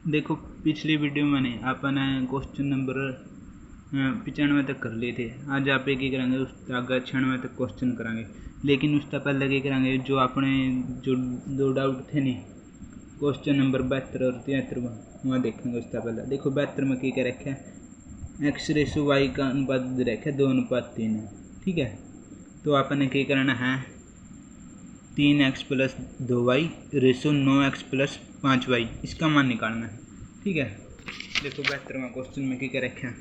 देखो पिछली वीडियो में नहीं अपन क्वेश्चन नंबर 95 तक कर लिए थे। आज आप एक ही करेंगे, उस आगे 96 तक क्वेश्चन कराएंगे। लेकिन उसका पहले क्या करेंगे, जो अपने जो दो डाउट थे नहीं, क्वेश्चन नंबर 72 और 73 वहाँ देखेंगे। उसका पहले देखो 72 में क्या रखा है, एक्स रेशो वाई का अनुपात दे रखा है 2:3 है। ठीक है, तो आपने क्या करना है, 3x + 2y ratio 9x + 5y इसका मान निकालना है। ठीक है, देखो 72वां क्वेश्चन में क्या रखा है,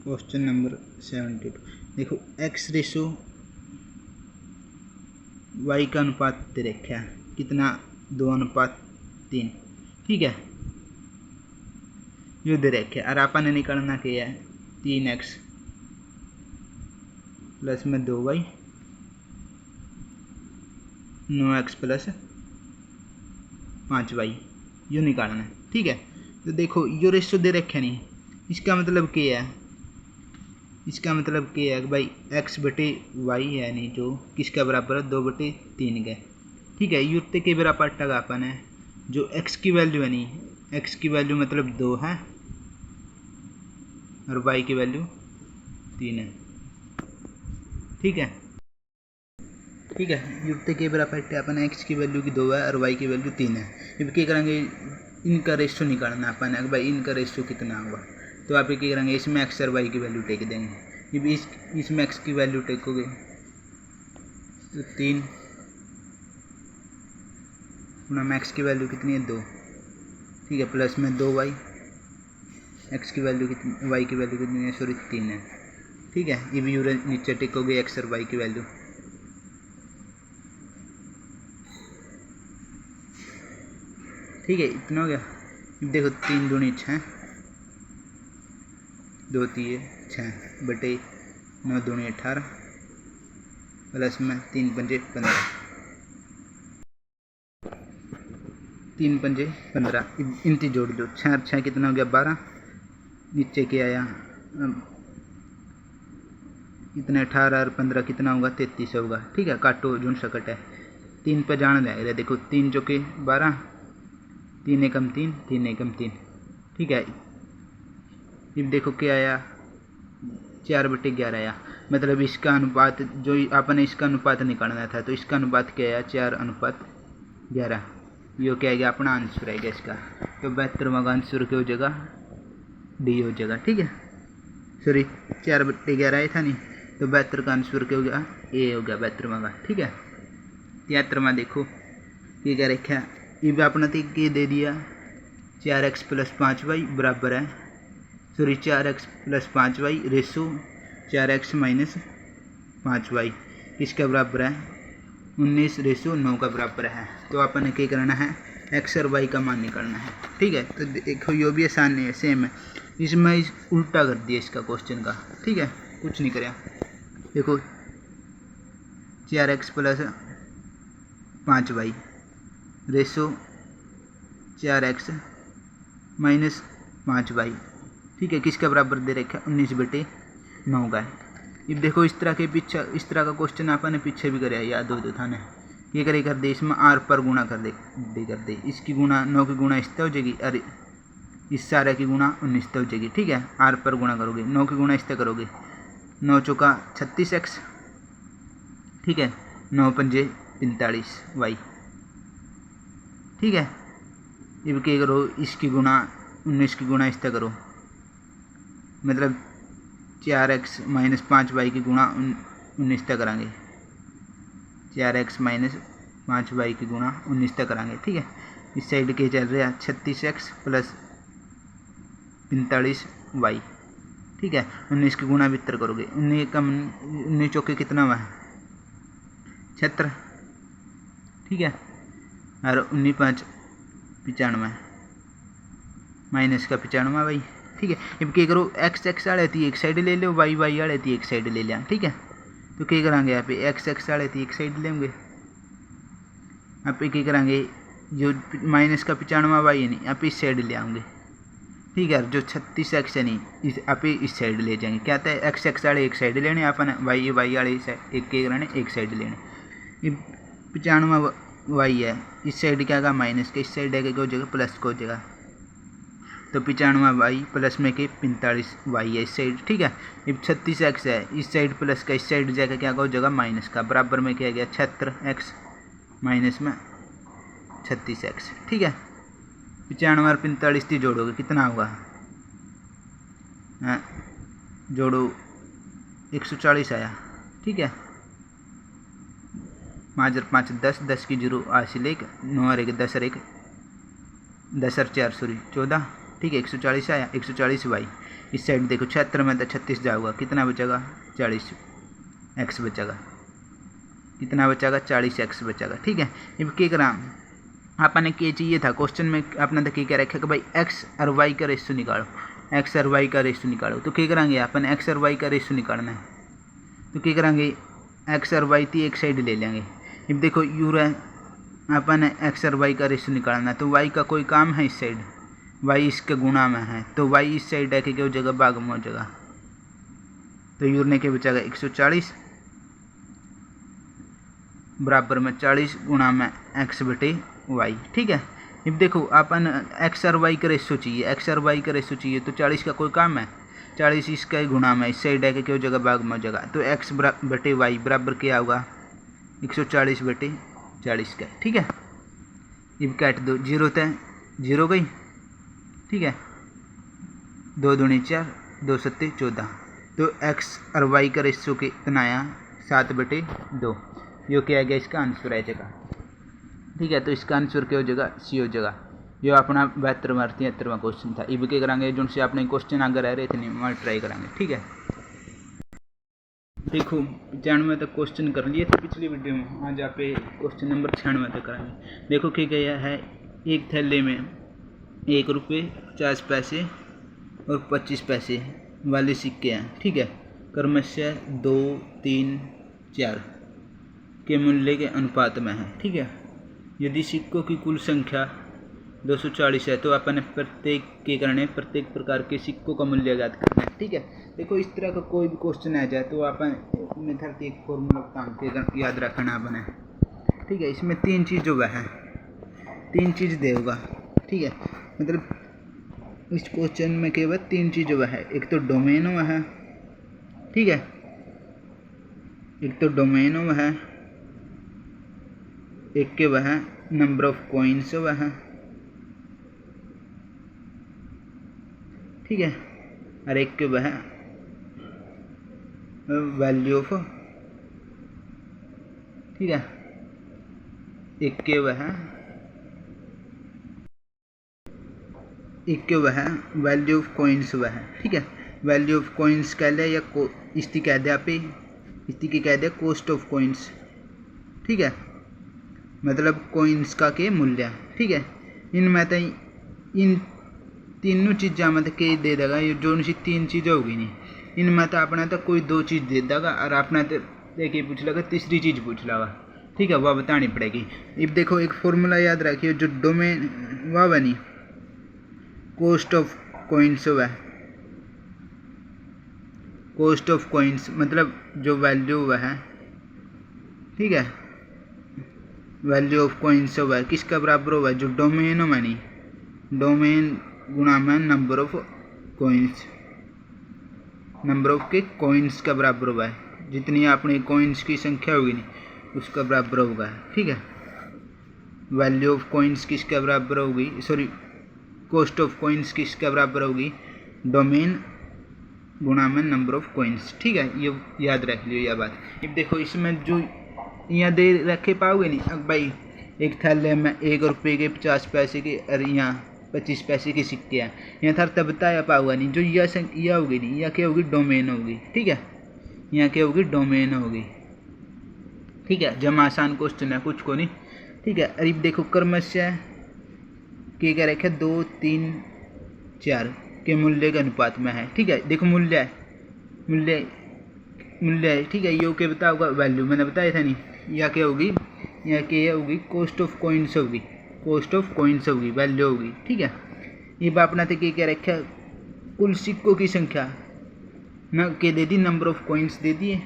क्वेश्चन नंबर 72। देखो x रेशो y का अनुपात दे रखा है कितना, 2:3। ठीक है, ये दे रखा है और अपन ने निकालना क्या है, 3x प्लस में 2y 9x + 5y यो निकालना है। ठीक है, तो देखो यो रेशो दे रखे नहीं, इसका मतलब क्या है, इसका मतलब क्या है कि भाई x/y है नहीं, जो किसका बराबर है, 2/3 का। ठीक है, युक्त के बराबर टगा अपन है, जो x की वैल्यू है नहीं, x की वैल्यू मतलब 2 है और y की वैल्यू 3 है। ठीक है, ठीक है, युक्त के बराबर अपन x की वैल्यू की 2 है और y की वैल्यू 3 है। अब क्या करेंगे, इनका रेशो निकालना अपन है, भाई इनका रेशो कितना होगा। तो आप क्या करेंगे, इसमें x और y की वैल्यू टेक देंगे। जब इसमें x की वैल्यू टेकोगे तो 3 गुना में x की वैल्यू कितनी है, 2। ठीक है, प्लस में 2y, x की वैल्यू कितनी, y की वैल्यू कितनी है, सॉरी 3 है। ठीक है, ये भी नीचे टेकोगे x और y की वैल्यू। ठीक है, इतना हो गया। देखो 3 दूनी 6, 2 3 6 बटे 9 दूनी 18 प्लस में 3 पंजे 15, 3 पंजे 15, इनती जोड़ दो, 6 और 6 कितना हो गया, 12। नीचे क्या आया, इतने 18 और 15 कितना होगा, 33 होगा। ठीक है, काटो जो सकट है, 3 पे जान जाएगा। देखो 3 जो के 12, 3 एकम 3, 3 एकम 3। ठीक है, अब देखो क्या आया, 4/11 आया। मतलब इसका अनुपात, जो आपने इसका अनुपात निकालना था, तो इसका अनुपात क्या आया, 4:11। यो क्या आएगा, अपना आंसर आएगा इसका। तो 72वां का आंसर क्या हो जाएगा, डी हो जाएगा। ठीक है, सॉरी 4/11 आया था नहीं, तो 72 का आंसर क्या हो गया, ए हो गया 72वां का। ठीक है, 73वां देखो ये क्या रखा है, ये भी अपना ये दे दिया, 4x + 5y बराबर है, sorry 4x + 5y ratio 4x - 5y किसका बराबर है, 19:9 का बराबर है। तो अपन क्या करना है, x और y का मान निकालना है। ठीक है, तो देखो ये भी आसान है, सेम है। इसमें उल्टा कर दिया इसका क्वेश्चन का। ठीक है, कुछ नहीं कराया। देखो 4x + 5y ratio 4x - 5y। ठीक है, किसका बराबर दे रखा है, 19/9 का है। अब देखो इस तरह के पीछे, इस तरह का क्वेश्चन आपने पीछे भी कराया, याद हो तो था ना। ये करे कर दे, इसमें r पर गुणा कर दे, इसकी गुणा 9 की गुणा इससे हो जाएगी, अरे इस सारे की गुणा 19 हो जाएगी। ठीक है, r पर गुणा करोगे, 9 की गुणा इससे करोगे, 9 चौका 36x। ठीक है, 9 पंजे 45y। ठीक है, अब क्या करो, इसकी गुणा 19 की गुणा इससे करो, मतलब 4x - 5y की गुणा 19 तक कराएंगे, 4x - 5y की गुणा 19 तक कराएंगे। ठीक है, इस साइड के चल रहा है 36x + 45y। ठीक है, 19 की गुणा 72 करोगे, 19 चौके कितना हुआ है, 76। ठीक है, और 19 5 95 माइनस का 95 भाई। ठीक है, अब क्या करो, x वाले थी एक साइड ले लो, y वाले थी एक साइड ले लिया। ठीक है, तो क्या करेंगे यहाँ पे, x वाले थी एक साइड लेंगे, यहाँ पे क्या करेंगे, जो माइनस का 95y है नहीं, यहाँ पे इस साइड ले आएंगे। ठीक है, जो 36x है नहीं, आप इस साइड ले जाएंगे। क्या था, x वाले एक साइड लेने, अपन y वाले एक करने, एक साइड लेने। 95 वाई है, इस साइड क्या होगा माइनस का, इस साइड है क्या हो जाएगा प्लस का हो जाएगा। तो 95 वाई प्लस में के 45 वाई है इस साइड, ठीक है। अब 36 एक्स है, इस साइड प्लस का, इस साइड जाएगा क्या हो जाएगा माइनस का, बराबर में क्या गया 76 एक्स माइनस में 36 एक्स, ठीक है। 95 और 45 थी जोड़ोगे कितना होगा, जोड़ो 140 आया, ठीक है। 5 और 5 10, 10 की जीरो हासिल 1, 9 और 1 10 और 1 10 और 4 सॉरी 14, ठीक है। 140 आया, 140 वाई, इस साइड देखो 76 में तो 36 जाऊँगा, कितना बचेगा 40 एक्स बचेगा, कितना बचेगा 40 एक्स बचेगा, ठीक है। अब क्या करा आपने क्या चाहिए था क्वेश्चन में, आपने तो क्या कह रखा कि भाई एक्स और वाई का रेशियो निकालो, एक्स और वाई का रेशियो निकालो। तो क्या करेंगे अपन एक्स और वाई का रेशियो निकालना है, तो क्या करेंगे एक्स और वाई थी एक साइड ले लेंगे। अब देखो यू है अपन एक्स और वाई का रेशियो निकालना है, तो वाई का कोई काम है इस साइड, वाई इसके गुणा में है, तो वाई इस साइड है कि क्या हो जाएगा भाग में हो जाएगा, तो यूर ने क्या बचेगा 140 बराबर में 40 गुणा में एक्स बटे वाई, ठीक है। अब देखो अपन एक्स और वाई का रेशियो चाहिए, एक्स और वाई का रेशियो चाहिए, तो 40 का कोई काम है, 40 इसका ही गुणा में इस साइड है कि क्या हो जाएगा भाग में हो जाएगा, तो एक्स बटे वाई बराबर क्या होगा 140 बटे 40 का, ठीक है। अब काट दो, जीरो तय जीरो गई, ठीक है। 2 दूनी 4, 2 सत्ते 14, तो एक्स और वाई का रेशियो कितना आया 7 बटे 2, यो क्या आ गया इसका आंसर आ जाएगा, ठीक है। तो इसका आंसर क्या हो जाएगा सी हो जाएगा। ये अपना 72वां 73वां क्वेश्चन था। इब क्या करेंगे जो से अपने क्वेश्चन आगे रह रहे थे नहीं वहाँ ट्राई करेंगे, ठीक है। देखो 95 तक क्वेश्चन कर लिए थे पिछली वीडियो में, आज आप क्वेश्चन नंबर 96 तक करेंगे। देखो क्या गया है, एक थैले में 1 रुपये 50 पैसे और 25 पैसे वाले सिक्के हैं, ठीक है। क्रमशः 2, 3, 4 के मूल्य के अनुपात में है, ठीक है। यदि सिक्कों की कुल संख्या 240 है तो अपन प्रत्येक के करने प्रत्येक प्रकार के सिक्कों का मूल्य ज्ञात करना है, ठीक है। देखो इस तरह का कोई भी क्वेश्चन आ जाए तो अपन मेथड एक फॉर्मूला काम याद रखना अपन है, ठीक है। इसमें 3 चीज़ जो है 3 चीज़ देगा, ठीक है। मतलब इस क्वेश्चन में केवल 3 चीज़ जो है, एक तो डोमेन है, ठीक है, एक तो डोमेन है, एक के वह नंबर ऑफ कॉइन्स वह है, ठीक है, और एक के वह वैल्यू ऑफ, ठीक है, एक के वह वैल्यू ऑफ कॉइन्स वह है, ठीक है। वैल्यू ऑफ कॉइन्स कह ले या इसकी कह दे आप इसकी कह दे कॉस्ट ऑफ कॉइन्स, ठीक है, मतलब कॉइन्स का के मूल्य, ठीक है। इनमें तो इन तीनों चीज़ा मतलब के दे देगा, ये जो सी 3 चीज़ें होगी नहीं, इनमें तो अपना तो कोई 2 चीज़ दे देगा और अपना तो देखिए पूछ लेगा तीसरी चीज़ पूछ लेगा, ठीक है, वह बतानी पड़ेगी। अब देखो एक फॉर्मूला याद रखिए, जो डोमेन वह बनी कॉस्ट ऑफ कॉइन्स वह कॉस्ट ऑफ कॉइन्स मतलब जो वैल्यू वह है, ठीक है, वैल्यू ऑफ कॉइन्स वह किसका बराबर हुआ, जो डोमेन में नहीं, डोमेन गुणा में number of coins, number of के कॉइन्स का बराबर हुआ है, जितनी अपनी कॉइन्स की संख्या होगी नहीं उसका बराबर होगा, ठीक है। वैल्यू ऑफ कॉइन्स किसका बराबर होगी, सॉरी कॉस्ट ऑफ कॉइन्स किसका बराबर होगी, डोमेन गुणा में नंबर ऑफ कॉइन्स, ठीक है। ये याद रख लियो यह बात। अब देखो इसमें जो यहाँ दे रखे पाओगे नहीं, अब भाई एक थैले में 1 रुपये के 50 पैसे के और यहाँ 25 पैसे के सिक्के हैं, यहाँ थार तब बताया पाओगा नहीं, जो यह होगी नहीं, यह क्या होगी डोमेन होगी, ठीक है, यहाँ क्या होगी डोमेन होगी, ठीक है। जमा आसान क्वेश्चन है कुछ को नहीं, ठीक है। अरे देखो क्रमशः क्या कह रखे 2, 3, 4 के मूल्य के अनुपात में है, ठीक है। देखो मूल्य है, ठीक है। यो क्या बताओगा वैल्यू मैंने बताया था नहीं, या क्या होगी, या क्या होगी कॉस्ट ऑफ कॉइन्स होगी, कॉस्ट ऑफ कॉइन्स होगी, वैल्यू होगी, ठीक है। ये अपना तो क्या रखा कुल सिक्कों की संख्या ना के दे दी, नंबर ऑफ कॉइन्स दे दिए,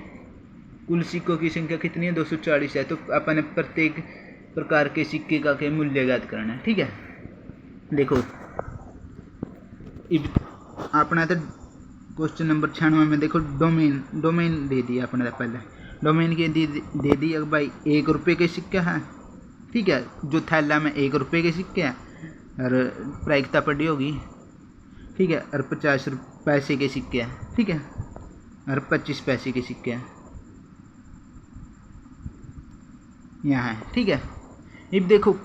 कुल सिक्कों की संख्या कितनी है 240 है, तो अपन प्रत्येक प्रकार के सिक्के का के मूल्य ज्ञात करना है। ठीक है, देखो इब अपना तो क्वेश्चन नंबर 96 में देखो डोमेन दे दिया अपने पहले, डोमेन के दे दी अब भाई 1 रुपये के सिक्के हैं। ठीक है, जो थैला में 1 रुपये के सिक्के हैं और प्रायिकता पड़ी होगी। ठीक है, और 50 पैसे के सिक्के हैं। ठीक है, और 25 पैसे के सिक्के हैं यहाँ है। ठीक है, अब देखो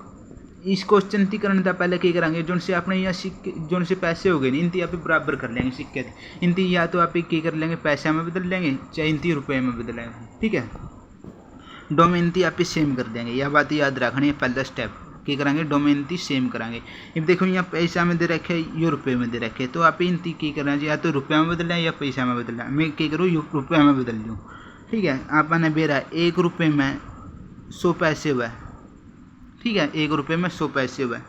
इस क्वेश्चन थी करने था पहले क्या करेंगे, जो से आपने यहाँ सिक्के जो से पैसे हो गए नहीं इनती आप बराबर कर लेंगे सिक्के थे इनती, या तो आप क्या कर लेंगे पैसा में बदल लेंगे चाहे इनती रुपये में बदल लेंगे। ठीक है, डोमेन थी आप सेम कर देंगे, यह बात याद रखनी है। पहला स्टेप क्या करेंगे, डोमेन थी सेम कराएंगे। अब देखो यहाँ पैसा में दे रखे ये रुपये में दे रखे, तो आप इनती क्या करना चाहिए, या तो रुपया में बदलें या पैसा में बदलें। मैं क्या करूँ रुपया में बदल लूँ। ठीक है, आपने बेरा 1 रुपये में 100 पैसे हुआ। ठीक है, 1 रुपये में 100 पैसे हुआ,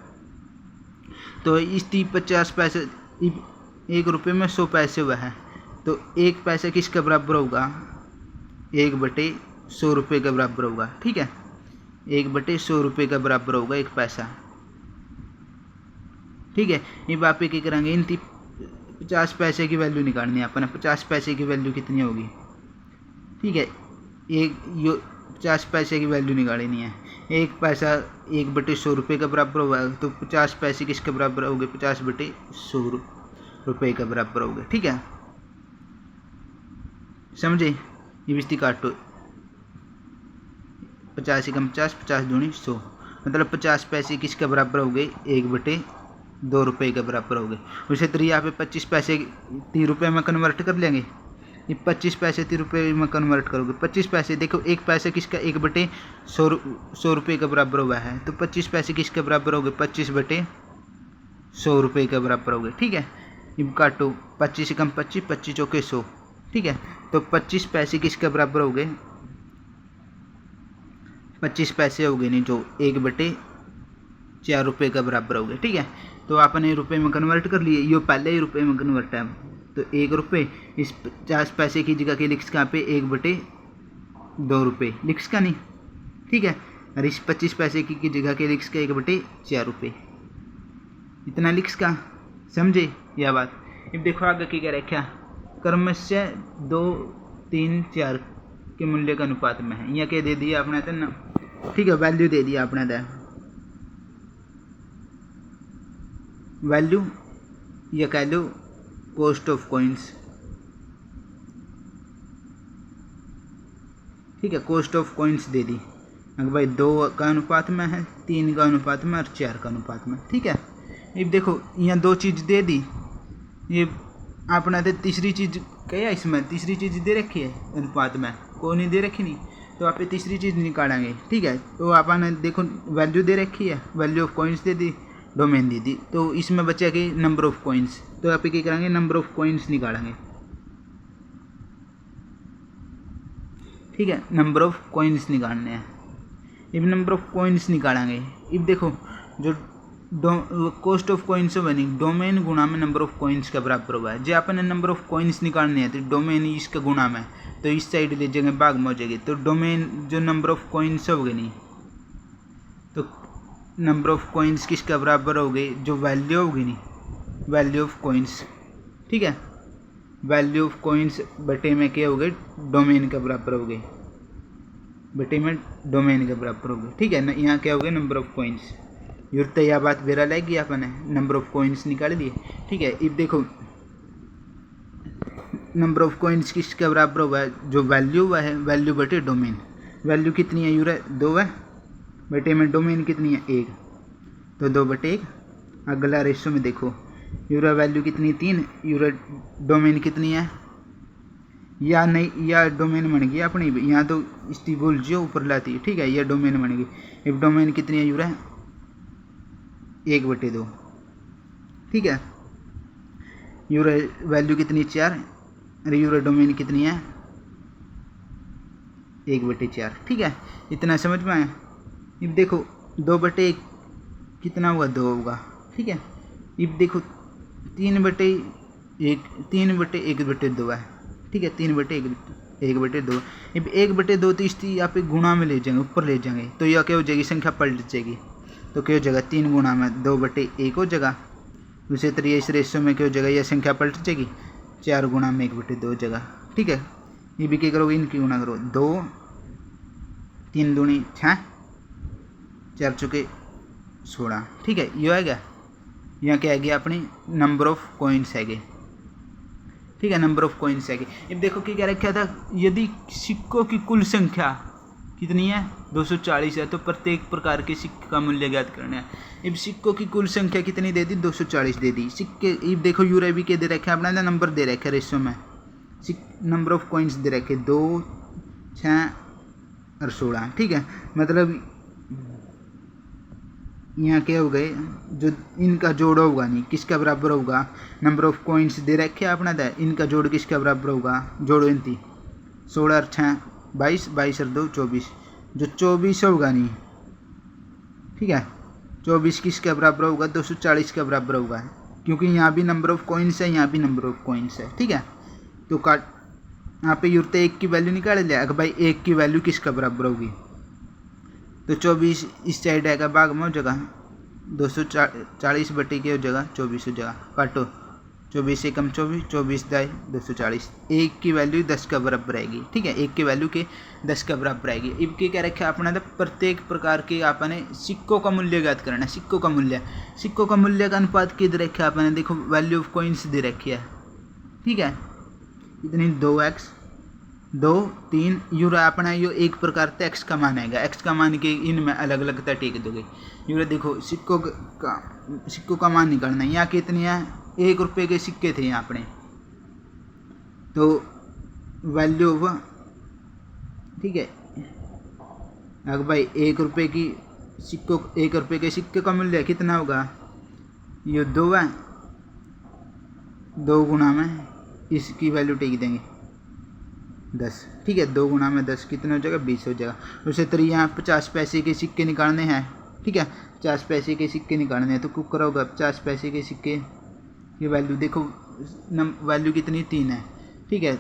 तो इस 50 पैसे 1 रुपये में 100 पैसे हुआ है, तो 1 पैसा किसके बराबर होगा, 1/100 रुपये के बराबर होगा। ठीक है, 1/100 रुपये का बराबर होगा 1 पैसा। ठीक है, अब आप क्या करेंगे, इन 50 पैसे की वैल्यू निकालनी है अपने। 50 पैसे की वैल्यू कितनी होगी। ठीक है, 50 पैसे की वैल्यू निकालनी है। 1 पैसा 1/100 रुपये का बराबर होगा, तो 50 पैसे किसके बराबर हो गए, 50/100 रुपये का बराबर हो गए। ठीक है, समझे, ये बिस्ती काटो 50 से कम 50, 50 दूनी 100, मतलब 50 पैसे किसके बराबर हो गए, 1/2 रुपये के बराबर हो गए। उसे तो यहाँ पे 25 पैसे 3 रुपये में कन्वर्ट कर लेंगे। ये 25 पैसे 3 रुपये में कन्वर्ट करोगे, 25 पैसे देखो 1 पैसा किसका 1/100 रुपये के बराबर हुआ है, तो 25 पैसे किसके बराबर हो गए, 25/100 रुपये के बराबर हो गए। ठीक है, अब काटो 25 से कम 25, 25 चौके 100। ठीक है, तो 25 पैसे किसके बराबर हो गए, 25 पैसे हो गए नहीं जो 1/4 रुपये का बराबर हो गए। ठीक है, तो आपने रुपये में कन्वर्ट कर लिए, ये पहले ही रुपये में कन्वर्ट है, तो 1 रुपये इस 50 पैसे की जगह के लिख्स का पे 1/2 रुपये लिख्स का नहीं। ठीक है, और इस 25 पैसे की जगह के लिख्स का 1/4 रुपये, इतना लिख्स का। समझे यह बात। अब देखो आगे क्या रखा, क्रमशः 2, 3, 4 के मूल्य के अनुपात में है। यहाँ क्या दे दिया अपने तो ना। ठीक है, वैल्यू दे दिया अपने तो वैल्यू, या कह लो कॉस्ट ऑफ कॉइन्स। ठीक है, कॉस्ट ऑफ कॉइन्स दे दी अगर भाई 2 का अनुपात में है, 3 का अनुपात में और 4 का अनुपात में। ठीक है, अब देखो यहाँ 2 चीज़ दे दी, ये अपना तो तीसरी चीज़ क्या है, इसमें तीसरी चीज़ दे रखी है अनुपात में, कोई नहीं दे रखी नहीं, तो आप तीसरी चीज़ निकालेंगे। ठीक है, तो आपने देखो वैल्यू दे रखी है, वैल्यू ऑफ कॉइन्स दे दी, डोमेन दे दी, तो इसमें बचा कि नंबर ऑफ कॉइन्स, तो आप क्या करेंगे नंबर ऑफ कॉइन्स निकालेंगे। ठीक है, नंबर ऑफ कॉइन्स निकालने हैं। अब नंबर ऑफ कॉइन्स निकालेंगे, अब देखो जो कॉस्ट ऑफ कॉइन्स बनी डोमेन गुणा में नंबर ऑफ कॉइन्स का बराबर हुआ है। जो अपने नंबर ऑफ कॉइन्स निकालने हैं तो डोमेन इसका गुणा में, तो इस साइड ले जाएंगे भाग में हो जाएगी, तो डोमेन जो नंबर ऑफ कॉइन्स हो गए नहीं, तो नंबर ऑफ कॉइन्स किसका बराबर हो गई, जो वैल्यू होगी नहीं, वैल्यू ऑफ कॉइन्स। ठीक है, वैल्यू ऑफ कॉइन्स बटे में क्या हो गए, डोमेन के बराबर हो गए, बटे में डोमेन के बराबर हो गए। ठीक है ना, यहाँ क्या हो गया नंबर ऑफ कॉइन्स। यूर तो यह बात बेरा लग गया अपने, नंबर ऑफ कॉइन्स निकाल दिए। ठीक है, अब देखो नंबर ऑफ कॉइन्स किसके बराबर हुआ है, जो वैल्यू हुआ है, वैल्यू बटे डोमेन। वैल्यू कितनी है यूर 2 है, बटे में डोमेन कितनी है 1, तो 2/1। अगला रेशो में देखो यूरा वैल्यू कितनी 3, यूरा डोमेन कितनी है, या नहीं, या डोमेन बन गई अपनी, यहाँ तो इसकी बोल जो ऊपर लाती है। ठीक है, यह डोमेन बन गई। अब डोमेन कितनी है यूरा 1/2। ठीक है, यूरा वैल्यू कितनी 4, अरे यूरा डोमेन कितनी है 1/4। ठीक है, इतना समझ में आया। अब देखो 2/1 कितना हुआ, 2 होगा। ठीक है, अब देखो 3/1 3/1/2 है। ठीक है, 3/1 1/2। अब 1/2 तो इस यहाँ पे गुणा में ले जाएंगे, ऊपर ले जाएंगे, तो यह क्या हो जाएगी, संख्या पलट जाएगी। तो क्या हो जाएगा, 3 गुणा में 2/1 हो जाएगा। दूसरे तरीके इस रेशो में क्या हो जाएगा, यह संख्या पलट जाएगी, 4 गुणा में 1/2 हो जाएगा। ठीक है, ये भी क्या करोगे, इनकी गुणा करो, 2 3 दूनी 6, 4 चौके 16। ठीक है, ये आएगा। यहाँ क्या आएगी अपनी नंबर ऑफ कॉइन्स है। ठीक है, नंबर ऑफ कॉइन्स है। अब देखो क्या रखा था, यदि सिक्कों की कुल संख्या कितनी है, 240 है, तो प्रत्येक प्रकार के सिक्के का मूल्य ज्ञात करना है। अब सिक्कों की कुल संख्या कितनी दे दी, 240 दे दी। सिक्के अब देखो यूरो भी के दे रखे अपना नंबर दे रखे रेशो में, नंबर ऑफ कॉइन्स दे रखे 2 6 और 16। ठीक है, मतलब यहाँ क्या हो गए, जो इनका जोड़ होगा नहीं किसका बराबर होगा, नंबर ऑफ कॉइन्स दे रखे अपना था, इनका जोड़ किसका बराबर होगा, जोड़ो इनती 16 और 6 22, 22 और 2 24, जो 24 होगा नहीं। ठीक है, 24 किसका बराबर होगा, 240 का बराबर होगा, क्योंकि यहाँ भी नंबर ऑफ कॉइन्स है, यहाँ भी नंबर ऑफ कॉइन्स है। ठीक है, तो काट यहाँ पे यूरते 1 की वैल्यू निकाल लिया। अगर भाई 1 की वैल्यू किसका बराबर होगी, तो 24 इस साइड आएगा, भाग में हो जाएगा 240 बटे के हो जाएगा 24 हो जाएगा। काटो, 24 से कम 24, 24 दाई 240। 1 की वैल्यू 10 का बराबर आएगी। ठीक है, 1 की वैल्यू के 10 का बराबर आएगी। अब क्या रखा अपना था, प्रत्येक प्रकार के आपने सिक्कों का मूल्य ज्ञात करना है। सिक्कों का मूल्य का अनुपात किधर रखा आपने, देखो वैल्यू ऑफ कॉइन्स दे रखी है। ठीक है, इतनी 2x 2 3 यूरो अपना यो एक प्रकार से एक्स का मान आएगा। एक्स का मान के इनमें अलग अलग टेक दोगे। यूरो देखो सिक्कों का मान निकालना है। यहाँ कितनी है, 1 रुपये के सिक्के थे यहाँ अपने, तो वैल्यू ऑफ, ठीक है, अगर भाई 1 रुपये की 1 रुपये के सिक्के का मूल्य कितना होगा, ये 2 है, 2 गुना में इसकी वैल्यू टेक देंगे 10। ठीक है, 2 गुना में 10 कितने हो जाएगा, 20 हो जाएगा। उसी तरह यहाँ 50 पैसे के सिक्के निकालने हैं। ठीक है, 50 पैसे के सिक्के निकालने हैं, तो कुकर होगा 50 पैसे के सिक्के की वैल्यू देखो, वैल्यू कितनी 3 है। ठीक है,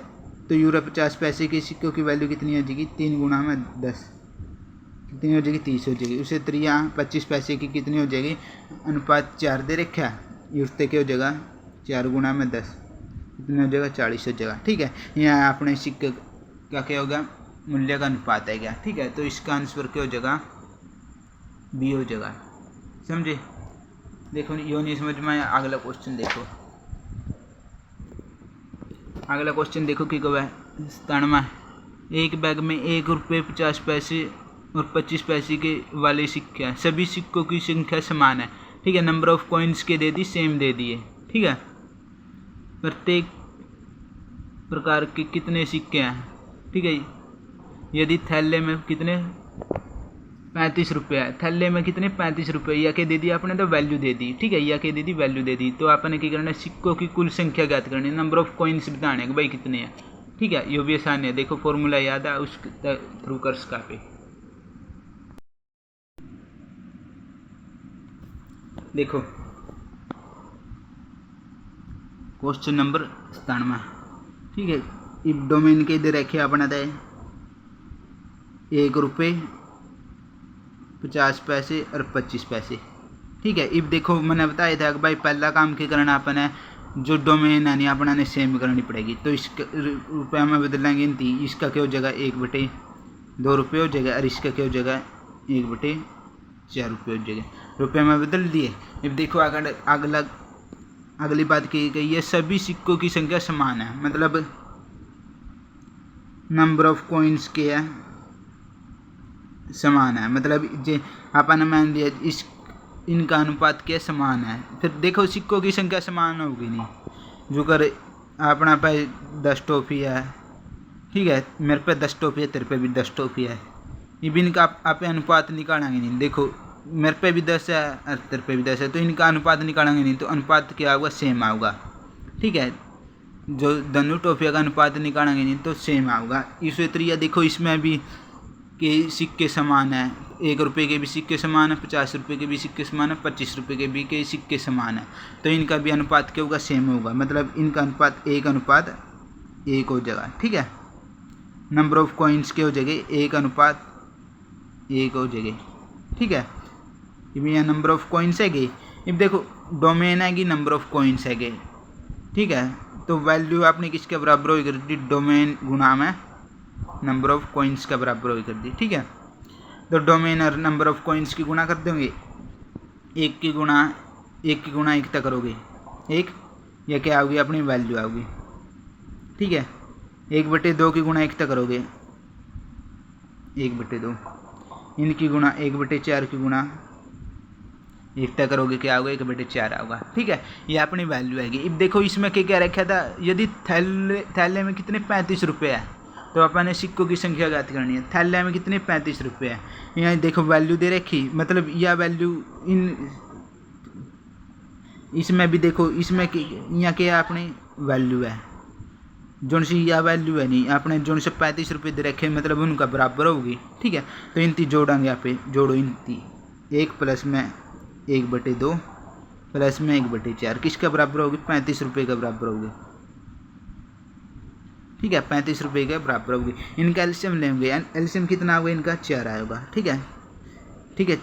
तो यूरो 50 पैसे के सिक्कों की वैल्यू कितनी हो जाएगी, 3 गुना में 10 कितनी हो जाएगी, 30 हो जाएगी। उसी तरह यहाँ 25 पैसे की कितनी हो जाएगी, अनुपात 4 दे रखा है, यूरते क्या हो जाएगा 4 गुना में 10 कितने हो जाएगा, 40 हो जाएगा। ठीक है, यहाँ अपने सिक्के का क्या होगा, मूल्य का अनुपात है क्या। ठीक है, तो इसका आंसर क्या हो जाएगा, बी हो जाएगा। समझे, देखो यो नहीं समझ में आया, अगला क्वेश्चन देखो। अगला क्वेश्चन देखो कि कब है 97। एक बैग में 1 रुपये 50 पैसे और 25 पैसे के वाले सिक्के हैं। सभी सिक्कों की संख्या समान है। ठीक है, नंबर ऑफ कॉइन्स के दे दी, सेम दे दिए। ठीक है, प्रत्येक प्रकार के कितने सिक्के हैं। ठीक है, यदि थैले में कितने 35 रुपये है, थैले में कितने 35 रुपये, या के दे दिया आपने तो वैल्यू दे दी। ठीक है, या के दे दी वैल्यू दे दी, तो आपने क्या करना है, सिक्कों की कुल संख्या ज्ञात करनी है, नंबर ऑफ कॉइन्स बताने कि भाई कितने हैं। ठीक है, ये भी आसान है, देखो फॉर्मूला याद है, उस थ्रू कर सका पे देखो। Question number 97। ठीक है, इफ डोमेन के इधर रखे अपना था 1 रुपये 50 पैसे और 25 पैसे। ठीक है, इफ देखो मैंने बताया था कि भाई पहला काम क्या करना अपने, जो डोमेन है नहीं अपना ने सेम करनी पड़ेगी। तो इसका रुपये में बदलेंगे इनती, इसका क्या हो जाएगा 1/2 रुपये हो जाएगा, और इसका क्या हो जाएगा 1/4 रुपये हो जाएगा। रुपये में बदल दिए। अब देखो अगली बात की गई है, सभी सिक्कों की संख्या समान है, मतलब नंबर ऑफ कॉइन्स के है समान है, मतलब जे अपन मान लिया इनका अनुपात क्या समान है। फिर देखो सिक्कों की संख्या समान होगी नहीं, जो कर अपना पे 10 टॉफी है। ठीक है, मेरे पे 10 टॉफी है, तेरे पे भी 10 टॉफी है, ये भी इनका आप अनुपात निकालेंगे नहीं। देखो मेरे पे भी 10 है और तेरे पे भी 10 है, तो इनका अनुपात निकालेंगे नहीं, तो अनुपात क्या होगा, सेम आऊगा। ठीक है, जो दोनों टॉफिया का अनुपात निकालेंगे नहीं तो सेम आऊगा। इसी तरीका देखो इसमें भी के सिक्के समान है, 1 रुपये के भी सिक्के समान है, 50 रुपये के भी सिक्के समान है, 25 रुपये के भी के सिक्के समान है, तो इनका भी अनुपात क्या होगा, सेम होगा, मतलब इनका अनुपात 1:1 हो जाएगा। ठीक है, नंबर ऑफ कॉइन्स के हो जाएगी 1:1 हो जाएगी। ठीक है, ये यहाँ नंबर ऑफ कॉइन्स हैगी। अब देखो डोमेन हैगी, नंबर ऑफ कॉइन्स हैगे। ठीक है, तो वैल्यू आपने किसके बराबर हुई कर दी, डोमेन गुणा में नंबर ऑफ कॉइन्स के बराबर हुई कर दी। ठीक है, तो डोमेन और नंबर ऑफ कॉइन्स की गुणा कर दोगे, 1 की गुणा 1 तक करोगे 1, यह क्या आओगी अपनी वैल्यू आओगी। ठीक है, 1/2 की गुणा 1 तक करोगे 1/2, इनकी गुणा 1/4 की गुणा 1 तक करोगे क्या होगा 1/4 होगा। ठीक है, ये अपनी वैल्यू आएगी। अब देखो इसमें क्या क्या रखा था, यदि थैले में कितने 35 रुपये है तो अपन ने सिक्कों की संख्या ज्ञात करनी है। थैले में कितने 35 रुपये है, यहाँ देखो वैल्यू दे रखी, मतलब यह वैल्यू इन इसमें भी देखो, इसमें यहाँ क्या अपनी वैल्यू है, जोन सी यह वैल्यू है नहीं आपने जोन से 35 रुपये दे रखे, मतलब उनका बराबर होगी। ठीक है, तो इनती जोड़ेंगे यहाँ पे, जोड़ो इनती 1 प्लस में 1/2 प्लस में 1/4 किसका बराबर होगी 35 रुपये का बराबर होगी। ठीक है, 35 रुपये के बराबर होगी। इनका एलसीएम लेंगे, एलसीएम कितना होगा इनका 4 आएगा। ठीक है, ठीक है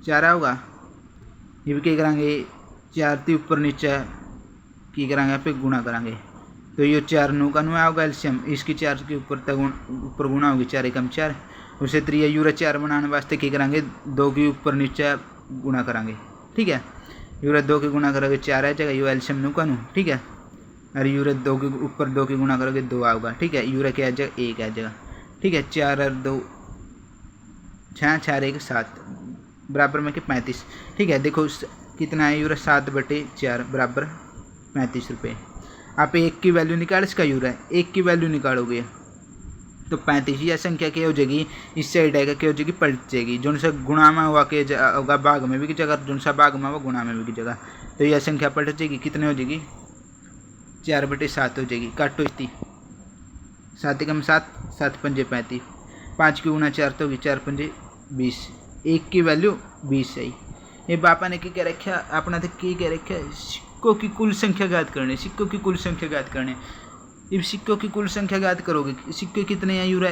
4 होगा। ये भी क्या करेंगे 4 थी ऊपर नीचे की करेंगे यहाँ पे गुणा करेंगे, तो ये 4 9 का 9 आओगा एलसीएम, इसकी 4 के ऊपर तक ऊपर गुणा होगी 4 एकम 4। उसे 3 यूरा 4 बनाने वास्ते क्या करेंगे 2 के ऊपर नीचे गुणा करेंगे। ठीक है, यूरा 2 के गुणा करोगे 4 आ जाएगा, यू एलसीएम 9 का 9। ठीक है, और यूरा 2 के ऊपर 2 के गुणा करोगे 2 आओगा। ठीक है, यूरा क्या आ जाएगा 1 आ जाएगा। ठीक है, 4 और 2 6, 4 1 7 बराबर में कि 35। ठीक है, देखो कितना है यूरा 7/4 बराबर 35 रुपये। आप 1 की वैल्यू निकाल, इसका यूरा है 1 की वैल्यू निकालोगे तो 35, यह संख्या क्या हो जाएगी इस साइड आएगा क्या हो जाएगी पलट जाएगी, जो सा गुणा में हुआ के होगा भाग में भी की जगह, जो सा भाग में हुआ गुणा में भी की जगह, तो यह संख्या पलट जाएगी। कितने हो जाएगी 4/7 हो जाएगी। काटो इसकी 7 एकम 7, 7 पंजे 35, 5 की गुणा 4 तो होगी 4 पंजे 20, 1 की वैल्यू 20 है। ये बापा ने क्या रखा अपना तो क्या रखा सिक्कों की कुल संख्या ज्ञात करनी, सिक्कों की कुल संख्या ज्ञात करनी। अब सिक्कों की कुल संख्या ज्ञात करोगे, सिक्के कितने हैं यूरा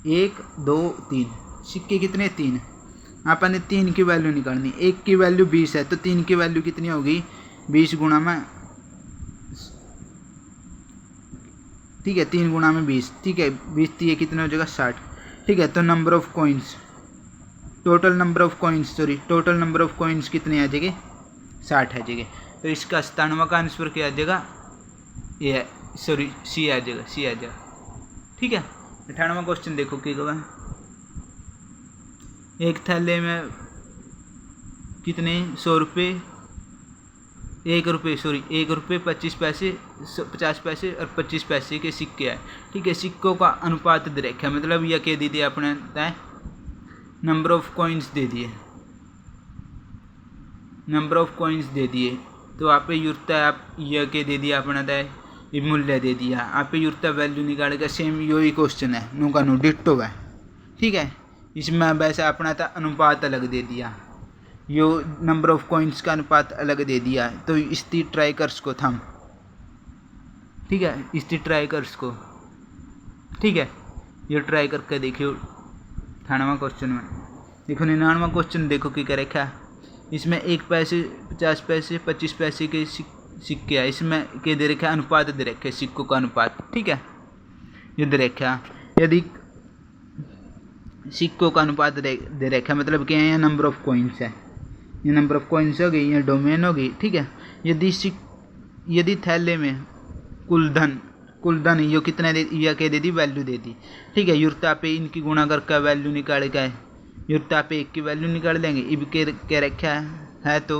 1 2 3, सिक्के कितने 3, आपने 3 की वैल्यू निकालनी, 1 की वैल्यू 20 है तो 3 की वैल्यू कितनी होगी 20 गुणा में। ठीक है, 3 गुणा में 20। ठीक है, 20 ये कितने हो जाएगा 60। ठीक है, तो number of coins, total number of coins कितने आ जाएंगे 60 आ जाएंगे। तो इसका 97वां का आंसर क्या आ जाएगा ये सी आ जाएगा। ठीक है, 98वां क्वेश्चन देखो क्या होगा, एक थैले में कितने 100 रुपये 1 रुपये 25 पैसे 50 पैसे और 25 पैसे के सिक्के है। ठीक है, सिक्कों का अनुपात दे रखा है, मतलब यह कह दी थी अपने तय नंबर ऑफ कॉइन्स दे दिए, नंबर ऑफ कॉइन्स दे दिए, तो आप पे यूरता है, आप यह के दे दिया अपना तय मूल्य दे दिया, आप पे यूरता वैल्यू निकालेगा। सेम यही क्वेश्चन है, नो का नो डिट्टो है। ठीक है, इसमें वैसे अपना था अनुपात अलग दे दिया, यो नंबर ऑफ कॉइन्स का अनुपात अलग दे दिया, तो इसकी ट्राइकर्स को थम। ठीक है, इसकी ट्राइकर्स को, ठीक है, ये ट्राई करके देखियो 98वां क्वेश्चन में। देखो 99वां क्वेश्चन देखो क्या रखा है, इसमें 1 पैसे 50 पैसे 25 पैसे के सिक्के है, इसमें क्या दे रखा है अनुपात दे रखे सिक्कों का अनुपात। ठीक है, ये दे रखा यदि सिक्कों का अनुपात दे रखा मतलब क्या है, नंबर ऑफ कॉइन्स है, ये नंबर ऑफ कॉइन्स हो गई, ये डोमेन हो गई। ठीक है, यदि थैले में कुल धन यो कितना दे, या क्या दे दी वैल्यू दे दी। ठीक है, यूरता पे इनकी गुणा करके वैल्यू निकालेगा, यूरता पे 1 की वैल्यू निकाल देंगे। इब क्या रखा है तो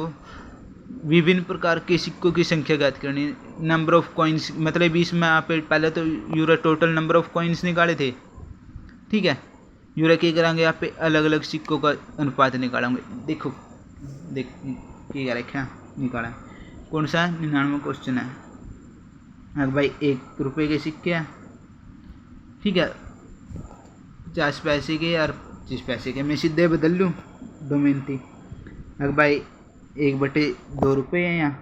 विभिन्न प्रकार के सिक्कों की संख्या ज्ञात करनी, नंबर ऑफ कॉइन्स, मतलब इसमें आप पहले तो यूरा टोटल नंबर ऑफ कॉइन्स निकाले थे। ठीक है, यूरा क्या कराएंगे आप पे अलग अलग सिक्कों का अनुपात निकालेंगे। देखो देख क्या रखा निकाला, कौन सा 99वां क्वेश्चन है। अगर भाई 1 रुपये के सिक्के हैं, ठीक है, 50 पैसे के और 25 पैसे के, मैं सीधे बदल लूँ डोमेन थी। अगर भाई 1/2 रुपये है यहाँ,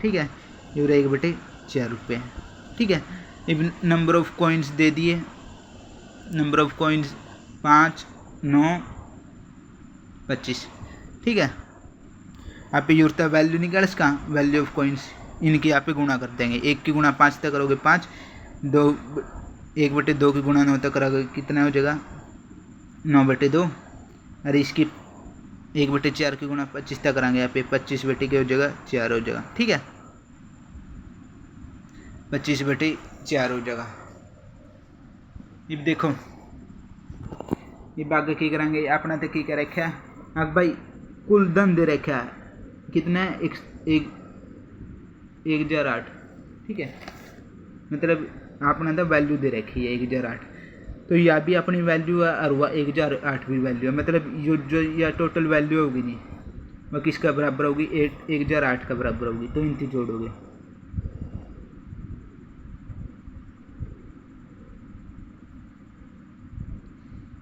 ठीक है, यूरा 1/4 रुपये। ठीक है। अब नंबर ऑफ कॉइन्स दे दिए, नंबर ऑफ कॉइन्स 5, 9, 25, ठीक है। आप ये उड़ता वैल्यू निकाल इसका, वैल्यू ऑफ कॉइन्स, इनकी आप गुणा कर देंगे। 1 की गुणा 5 तक करोगे 5, 2 1/2 की गुणा 9 तक करोगे कितना हो जाएगा 9/2, और इसकी 1/4 की गुणा 25 तक कराएंगे, यहाँ पे 25/4 हो जाएगा 4 हो जाएगा, ठीक है। 25/4 हो जाएगा। अब देखो ये आगे की करेंगे, अपना तो की कर रखा है अब भाई, कुल धन दे रखा है कितना है 1008, ठीक है। मतलब अपना तो वैल्यू दे रखी है 1008, तो यह भी अपनी वैल्यू है और वह 1008 भी वैल्यू है। मतलब जो यह टोटल वैल्यू होगी नहीं वह किसका बराबर होगी 1008 का बराबर होगी, तो इनकी जोड़ोगे।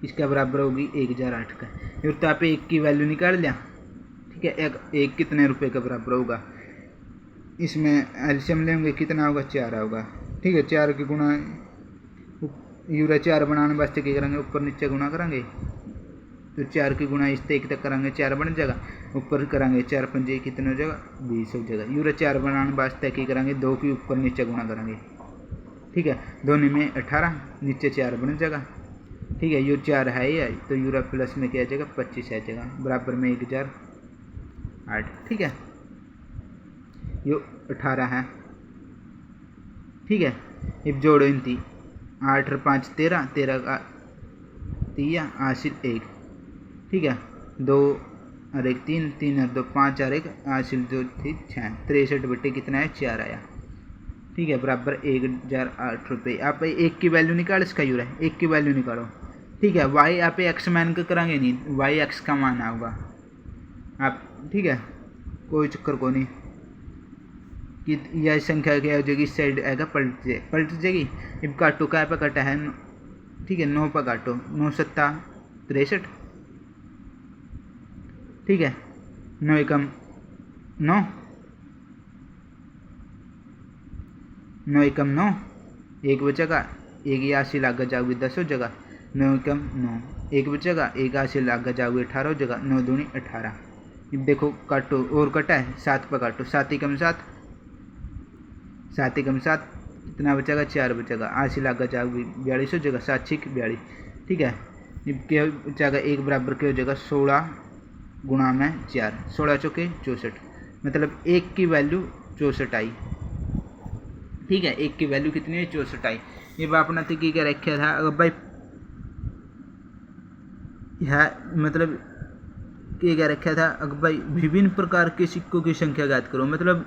इसका बराबर होगी 1008 का। फिर तो आप 1 की वैल्यू निकाल लिया, ठीक है। एक कितने रुपए का बराबर होगा, इसमें एल्शियम लेंगे कितना होगा 4 होगा, ठीक है। 4 की गुणा यूरा 4 बनाने वास्ते क्या करेंगे ऊपर नीचे गुणा करेंगे, तो 4 की गुणा इस 1 तक करेंगे 4 बन जाएगा, ऊपर करेंगे 4 पंजे कितने हो जाएगा 20 हो जाएगा। यूरा 4 बनाने वास्ते क्या करेंगे 2 की ऊपर नीचे गुणा करेंगे, ठीक है। दोनों में 18 नीचे 4 बन जाएगा, ठीक है। यू 4 है ही, तो यूरा प्लस में क्या आ जाएगा 25 आ जाएगा, बराबर में 1008, ठीक है। यो 18 है, ठीक है। अब जोड़ो इनती 8 और 5 13, 13 का 3 हासिल 1, ठीक है। 2 और 1 3, 3 और 2 5 और 1 हासिल 2 थी 6, 63 कितना है 4 आया, ठीक है। बराबर 1008 रुपये। आप 1 की वैल्यू निकाल इसका यूरा 1 की वैल्यू निकालो, ठीक है। वाई आप एक्स मान के कराएंगे नहीं, वाई एक्स का मान होगा आप, ठीक है। कोई चक्कर को नहीं कि यह संख्या क्या हो जाएगी, इस साइड आएगा पलट जाएगी। अब काटो क्या पे कटा है, ठीक है 9 पर काटो, 9 7 63, ठीक है। 9 एकम 9, 9 एकम 9, 1 बचेगा, 1 यहाँ से लाग जाओगी 10 हो जाएगा, 9 एकम 9, 1 बचेगा, 1 यहाँ से लाग जाओगे 18 हो जाएगा, 9 दूनी 18। अब देखो काटो और कटा है 7 पर काटो, 7 एकम 7, 7 एकम 7 कितना बचेगा 4 बचेगा, आज से लाग जाओगी 42 हो जाएगा, 7 6 42, ठीक है। अब क्या बचेगा 1 बराबर क्या हो जाएगा 16 गुणा में 4, 16 चौके 64, मतलब 1 की वैल्यू 64 आई, ठीक है। 1 की वैल्यू कितनी है 64 आई। ये अपना तो की क्या रखा था अगर भाई है, मतलब क्या रखा था अगर भाई विभिन्न प्रकार के सिक्कों की संख्या ज्ञात करो। मतलब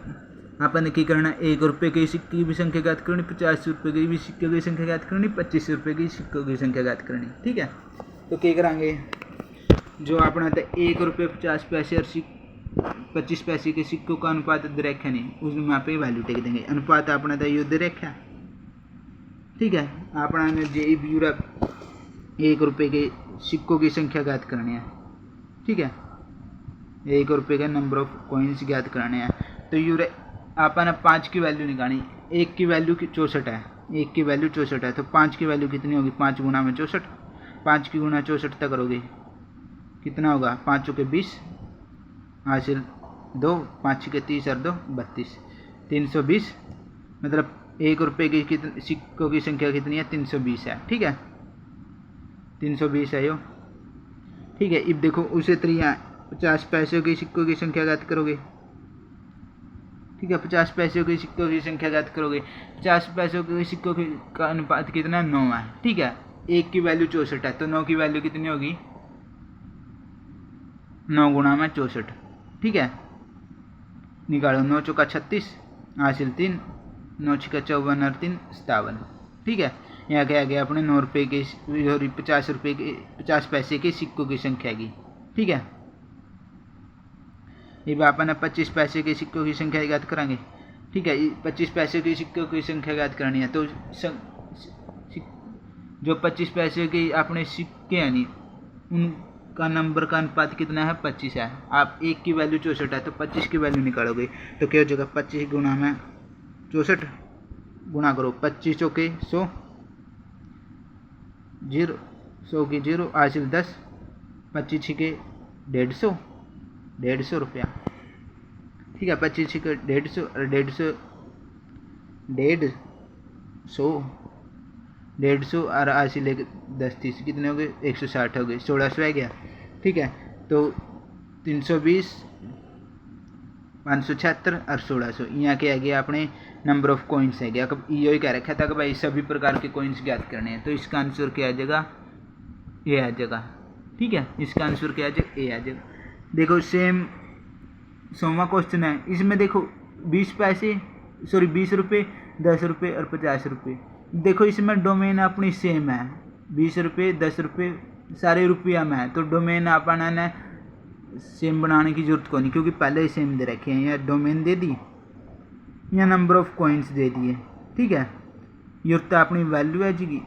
आपने की करना 1 रुपये के सिक्के की भी संख्या ज्ञात करनी, 50 रुपये की भी सिक्कों की संख्या ज्ञात करनी, 25 रुपये की सिक्कों की संख्या ज्ञात करनी, ठीक है। तो क्या करेंगे जो अपना था 1 रुपये 50 पैसे और 25 पैसे के सिक्कों का अनुपात दे रखा नहीं, उसमें आप वैल्यू टेक देंगे। अनुपात अपना था यो दे रखा, ठीक है। अपना ने जे यूरा 1 रुपये के सिक्कों की संख्या ज्ञात करनी है, ठीक है। 1 रुपये का नंबर ऑफ कॉइन्स ज्ञात करने हैं, तो यूरा आपने 5 की वैल्यू निकाली, 1 की वैल्यू 64 है, 1 की वैल्यू 64 है, तो 5 की वैल्यू कितनी होगी 5 गुणा में 64, 5 की गुणा 64 तक करोगे कितना होगा 5 चौके 20 हासिल 2, 5 के 30 और 2 32, 320। मतलब 1 रुपये की कितने सिक्कों की संख्या कितनी है 320 है, ठीक है। 320 है यो, ठीक है। अब देखो उसे 50 पैसों के सिक्कों की संख्या ज्ञात करोगे, ठीक है। 50 पैसों के सिक्कों की संख्या ज्ञात करोगे, 50 पैसों के सिक्कों का अनुपात कितना 9 है, ठीक है। 1 की वैल्यू 64 है, तो 9 की वैल्यू कितनी होगी 9 गुणा में 64, ठीक है। निकालो 9 चौका 36 हासिल 3, 9 छक्का 54 और 3 57, ठीक है। यहाँ क्या आ गया अपने 9 रुपये के 50 रुपये के 50 पैसे के सिक्कों की संख्या की, ठीक है। ये अपन 25 पैसे के सिक्कों की संख्या ज्ञात करेंगे, ठीक है। 25 पैसे के सिक्कों की संख्या ज्ञात करनी है, तो जो 25 पैसे के अपने सिक्के हैं नहीं उनका नंबर का अनुपात कितना है 25 है। आप 1 की वैल्यू 64 है, तो 25 की वैल्यू निकालोगे तो क्या हो जाएगा 25 गुणा में 64, गुणा करो 25 चौके 100, 0 100 की 0 हासिल 10, 25 छिके 150, 150 रुपया। ठीक है, 25 छिके 150 और 150 150 और हासिल 10 30 कितने हो गए 160 हो गए, 1600 आ गया। ठीक है, तो 320 576 और 1600 यहाँ के आ गया अपने नंबर ऑफ कॉइन्स है गया। अब ये कह रखा था कि भाई सभी प्रकार के कॉइन्स ज्ञात करने हैं, तो इसका आंसर क्या आ जाएगा, ए आ जाएगा। ठीक है, इसका आंसर क्या आ जाएगा, ए आ जाएगा। देखो सेम 100वां क्वेश्चन है, इसमें देखो 20 रुपये 10 रुपये और 50 रुपये। देखो इसमें डोमेन अपनी सेम है, 20 रुपये 10 रुपये सारे रुपया में है, तो डोमेन अपना ने सेम बनाने की जरूरत को नहीं, क्योंकि पहले ही सेम दे रखे हैं। या डोमेन दे दी या नंबर ऑफ कॉइन्स दे दिए। ठीक है, ये तो अपनी वैल्यू है जी,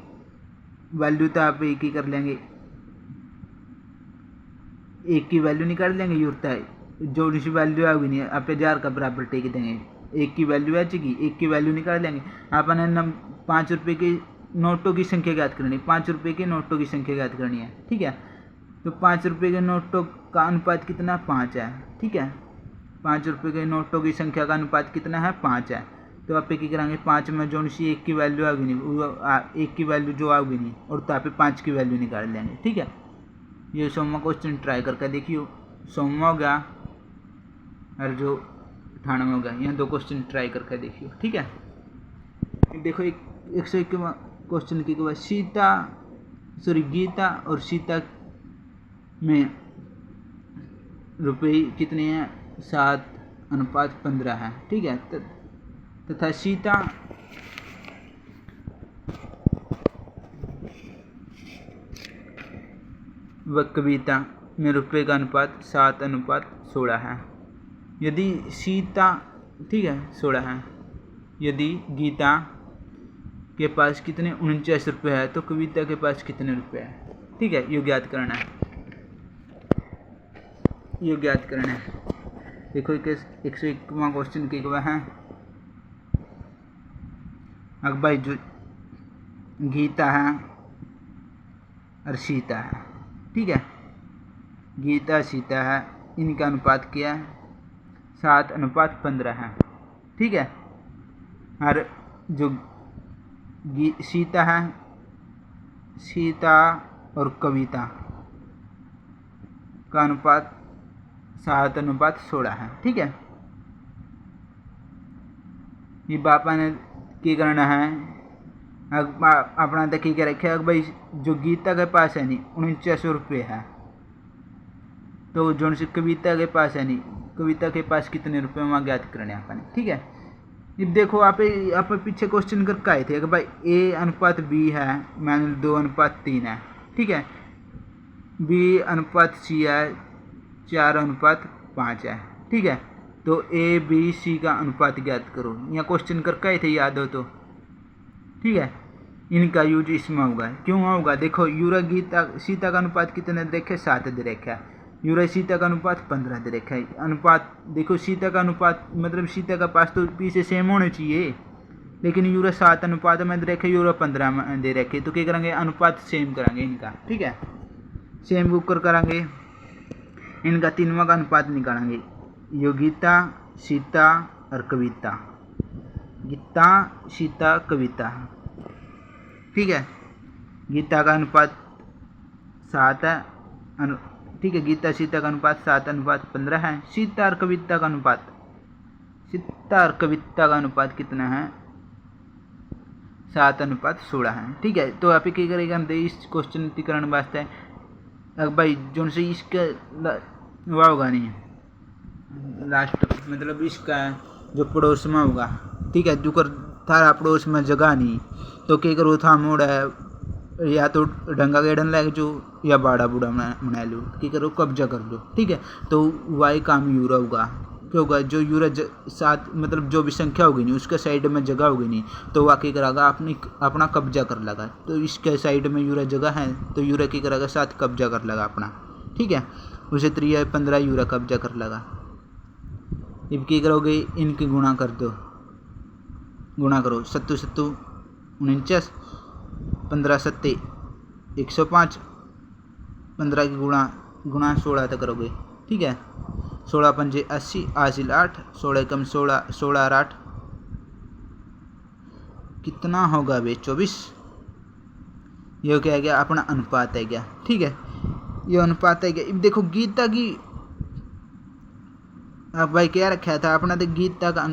वैल्यू तो आप एक ही कर लेंगे, एक की वैल्यू निकाल लेंगे। यूरता है जो इसी वैल्यू आएगी नहीं आप 1000 का बराबर टेक देंगे, एक की वैल्यू है जी, एक की वैल्यू निकाल लेंगे। आपने 5 रुपये के नोटों की संख्या ज्ञात करनी है, 5 रुपये के नोटों की संख्या ज्ञात करनी है। ठीक है, तो 5 रुपये के नोटों का अनुपात कितना 5 है। ठीक है, 5 रुपये के नोटों की संख्या का अनुपात कितना है 5 है। तो आप क्या करेंगे 5 में जो सी एक की वैल्यू आएगी नहीं, एक की वैल्यू जो आएगी नहीं, और तो आप 5 की वैल्यू निकाल लेंगे। ठीक है, ये 100वां क्वेश्चन ट्राई करके देखियो। 100वां हो गया और जो 98वां हो गया, यहाँ 2 क्वेश्चन ट्राई करके देखियो। ठीक है, देखो 101वां क्वेश्चन की बाद गीता और सीता में रुपये कितने हैं 7:15 है। ठीक है, तथा सीता व कविता में रुपये का अनुपात 7:16 है। यदि सीता, ठीक है 16 है, यदि गीता के पास कितने 49 रुपये है, तो कविता के पास कितने रुपये है। ठीक है, ये ज्ञात करना है, ये ज्ञात करना है। देखो 101वां क्वेश्चन की है, अब भाई जो गीता है और सीता है, ठीक है, गीता सीता है, इनका अनुपात क्या है 7:15 है। ठीक है, और जो सीता है, सीता और कविता का अनुपात 7:16 है। ठीक है, ये बापा ने क्या करना है, अपना तो क्या रखे भाई जो गीता के पास है नहीं 49 रुपये है, तो जो से कविता के पास है नहीं, कविता के पास कितने रुपये वहाँ ज्ञात करने अपने। ठीक है, अब देखो आप पीछे क्वेश्चन करके आए थे कि भाई A:B है, मान लो 2:3 है। ठीक है, B:C है 4:5 है। ठीक है, तो ABC का अनुपात ज्ञात करो, यहाँ क्वेश्चन करके आए थे याद हो तो। ठीक है, इनका यूज इसमें होगा, क्यों होगा देखो यूरा गीता सीता का अनुपात कितने दे रखे 7 दे रखा है, यूरा सीता का अनुपात 15 दे रखा है। अनुपात देखो सीता का अनुपात मतलब सीता का पास तो पीछे सेम होने चाहिए, लेकिन यूरा 7 अनुपात में दे रखे, यूरा 15 में दे रखे, तो क्या करेंगे अनुपात सेम करेंगे इनका। ठीक है, सेम ऊपर करेंगे, इनका 3वां का अनुपात निकालेंगे, यो गीता सीता और कविता, गीता सीता कविता। ठीक है, गीता का अनुपात 7 है, ठीक है, गीता सीता का अनुपात 7:15 है। सीता और कविता का अनुपात कितना है 7:16 है। ठीक है, तो आप क्या करेगा इस क्वेश्चन करण वास्ते अब भाई जो से इसका वह होगा नहीं लास्ट मतलब इसका जो पड़ोस में होगा। ठीक है, जो कर थारा पड़ोस में जगह नहीं, तो क्या करो था मोड़ है या तो डंगा गेडन लग जो या बाड़ा बूढ़ा बना लो, क्या करो कब्जा कर लो। ठीक है, तो वाई काम यूरा होगा, क्या होगा जो यूरा साथ मतलब जो भी संख्या होगी नहीं उसके साइड में जगह होगी नहीं, तो वह क्या करेगा अपना कब्जा कर लेगा। तो इसके साइड में यूरा जगह है, तो यूरा क्या करेगा साथ कब्जा कर लेगा अपना। ठीक है, उसे 3:15 यूरा कब्जा कर लेगा। अब क्या करोगे इनकी गुणा कर दो, गुणा करो, 7 7 49, 15 7 105, 15 की गुणा 16 तक करोगे, ठीक है। 16 पंजे 80, हासिल 8, 16 कम 16, 16 और 8 कितना होगा बे 24। ये क्या है, गया अपना अनुपात है क्या, ठीक है। ये अनुपात है क्या। अब देखो गीता की अब भाई क्या रखा था अपना, तो गीता का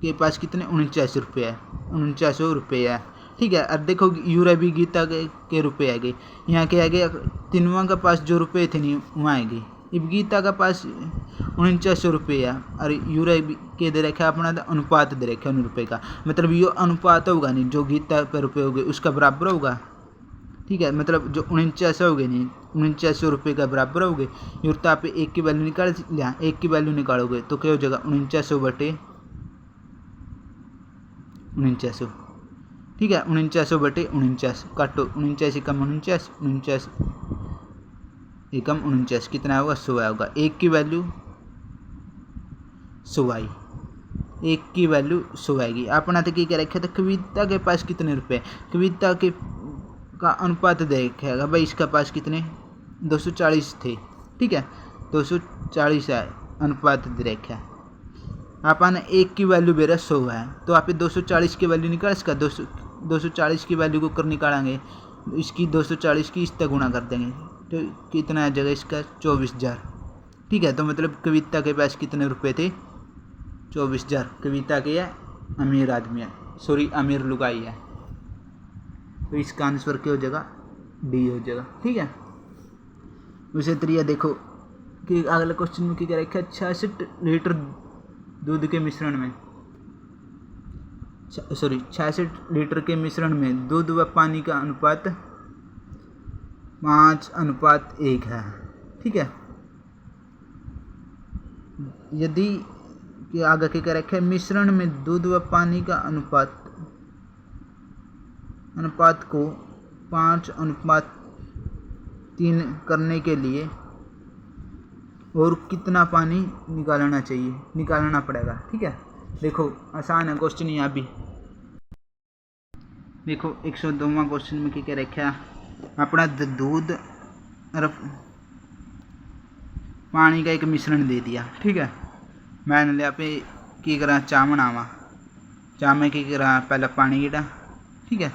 के पास कितने 49 रुपये है, 4900 रुपये है, ठीक है। और देखो यूरा भी गीता के रुपये आएंगे, यहाँ के आगे तीनों के पास जो रुपये थे नहीं वहाँ आएंगे। अब गीता का पास 4900 रुपये है और यूरा के दे रखा अपना तो अनुपात दे रखा 9 रुपये का, मतलब ये अनुपात होगा नहीं जो गीता पे रुपये हो गए उसका बराबर होगा, ठीक है। मतलब जो 4900 हो गए नहीं 4900 रुपये का बराबर हो गए। और तो आप एक की वैल्यू निकाल लिया, एक की वैल्यू निकालोगे तो क्या हो जाएगा 4900 बटे 4900, ठीक है। 4900 बटे 49 काटो, 49 कम 49, 49 एकम 49 कितना होगा 100 होगा। एक की वैल्यू 100 आई, एक की वैल्यू 100 आएगी। अपना तो क्या रखा था कविता के पास कितने रुपए, कविता के का अनुपात देखेगा भाई, इसका पास कितने 240 थे, ठीक है। 240 है अनुपात दे रखा है। आपने एक की वैल्यू मेरा 100 है तो आप 240 की वैल्यू निकाल, इसका 240 की वैल्यू को कर निकालेंगे, इसकी 240 की इस तक गुणा कर देंगे तो कितना है जगह इसका 24,000, ठीक है। तो मतलब कविता के पास कितने रुपए थे 24,000। कविता के है अमीर आदमी है, सॉरी अमीर लुगाई है, तो इसका आंसर क्या हो जाएगा डी हो जाएगा, ठीक है। उसे तरीका देखो कि अगले क्वेश्चन में क्या रखा है 66 लीटर दूध के मिश्रण में, सॉरी 66 लीटर के मिश्रण में दूध व पानी का अनुपात 5:1 है, ठीक है। यदि कि आगे क्या रखा है मिश्रण में दूध व पानी का अनुपात को 5:3 करने के लिए और कितना पानी निकालना पड़ेगा, ठीक है। देखो आसान है क्वेश्चन यहाँ भी। देखो 102वां क्वेश्चन में क्या रखा है अपना दूध और पानी का एक मिश्रण दे दिया, ठीक है। मैंने लिया पे की करा चाह बनावा, चाह में की करा पहले पानी गिरा, ठीक है,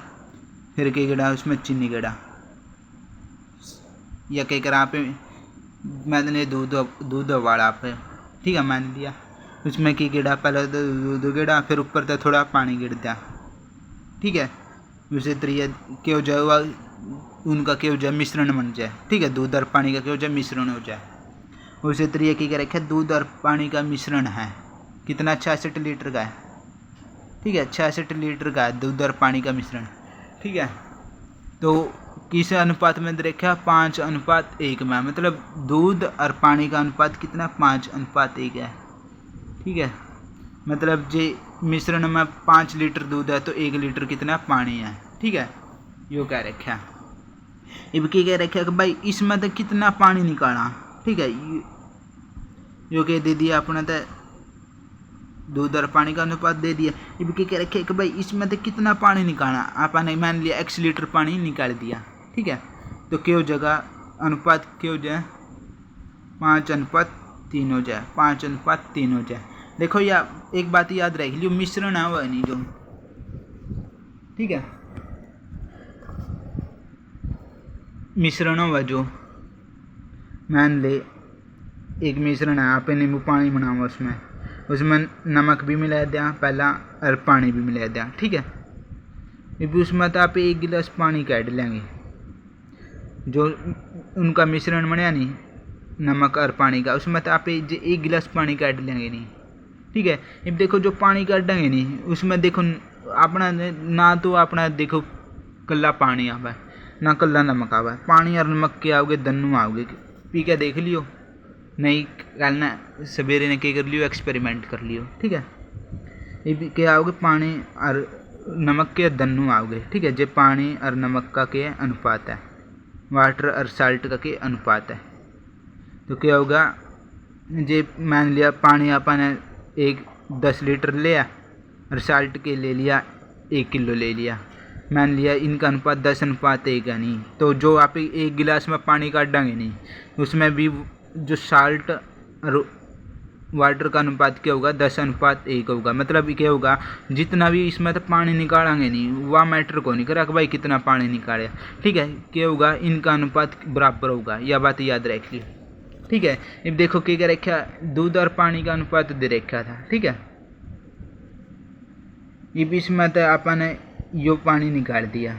फिर क्या गिरा उसमें चीनी गिरा, या क्या करा पे मैंने दूध उबाला पे, ठीक है। मैंने लिया उसमें की गिरा पहले तो दूध गिरा, फिर ऊपर से थोड़ा पानी गिर दिया, ठीक है। उसी तरीके क्या हो जाए उनका क्या हो जाए मिश्रण बन जाए, ठीक है। दूध और पानी का क्या हो जाए मिश्रण हो जाए। उसी तरीके क्या रखा दूध और पानी का मिश्रण है कितना 66 लीटर का है, ठीक है। 66 लीटर का है दूध और पानी का मिश्रण, ठीक है। तो किस अनुपात में देखा 5:1 में, मतलब दूध और पानी का अनुपात कितना 5:1 है, ठीक है। मतलब जे मिश्रण में 5 लीटर दूध है तो 1 लीटर कितना पानी है, ठीक है। यो क्या रखा अब क्या रखा कि भाई इसमें तो कितना पानी निकाला, ठीक है। यो क्या दे दिया अपना तो दूध और पानी का अनुपात दे दिया। अब क्या रखे कि भाई इसमें तो कितना पानी निकालना, आपने मान लिया x लीटर पानी निकाल दिया, ठीक है। तो क्या हो जाएगा अनुपात क्या हो जाए 5:3 हो जाए, 5:3 हो जाए। देखो यार एक बात याद रख लियो मिश्रण है वह नहीं जो, ठीक है। मिश्रण हुआ जो मान ले एक मिश्रण है आप नींबू पानी बनाओ, उसमें नमक भी मिला दिया पहला और पानी भी मिला दिया, ठीक है। अभी उसमें तो आप 1 गिलास पानी काट लेंगे, जो उनका मिश्रण बनाया नहीं नमक और पानी का, उसमें तो आप 1 गिलास पानी काट लेंगे नहीं, ठीक है। अब देखो जो पानी काटेंगे नहीं उसमें देखो अपना ना तो अपना देखो कल्ला पानी आवा है ना कल्ला नमक आवा है, पानी और नमक के आओगे दन्नू आओगे, पी के देख लियो, नहीं कल ना सवेरे ने क्या कर लियो एक्सपेरिमेंट कर लियो, ठीक है। ये क्या आओगे पानी और नमक के दन्नू आओगे, ठीक है। जो पानी और नमक का क्या अनुपात है, वाटर और साल्ट का क्या अनुपात है, तो क्या होगा जे मान लिया पानी अपन 10 लीटर लिया और साल्ट के ले लिया 1 किलो ले लिया, मान लिया इनका अनुपात 10:1 है नहीं, तो जो आप 1 गिलास में पानी काटेंगे नहीं उसमें भी जो साल्ट और वाटर का अनुपात क्या होगा 10:1 होगा। मतलब क्या होगा, जितना भी इसमें तो पानी निकालेंगे नहीं वह मैटर को नहीं करा कि भाई कितना पानी निकाले, ठीक है, क्या होगा इनका अनुपात बराबर होगा, यह बात याद रख ली, ठीक है। अब देखो क्या क्या रखा, दूध और पानी का अनुपात दे रखा था, ठीक है। अब इसमें तो अपन ने यो पानी निकाल दिया,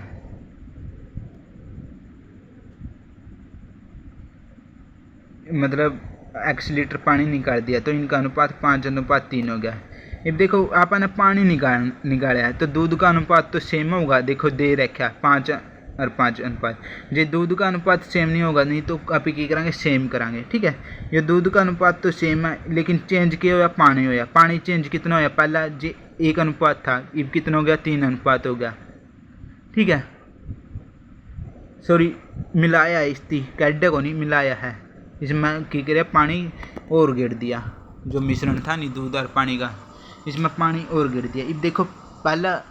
मतलब x लीटर पानी निकाल दिया, तो इनका अनुपात 5:3 हो गया। अब देखो आपने पानी निकाला है तो दूध का अनुपात तो सेम होगा, देखो दे रखा 5 और 5 अनुपात। जो दूध का अनुपात सेम नहीं होगा नहीं तो आप क्या करेंगे सेम करांगे, ठीक है। ये दूध का अनुपात तो सेम है लेकिन चेंज क्या होया, पानी होया। पानी चेंज कितना होया, पहला जो 1 अनुपात था अब कितना हो गया 3 अनुपात हो गया, ठीक है। सॉरी मिलाया है, इसकी कैडे को नहीं मिलाया है, इसमें क्या करे पानी और गिर दिया, जो मिश्रण था नहीं दूध और पानी का इसमें पानी और गिर दिया। अब देखो पहला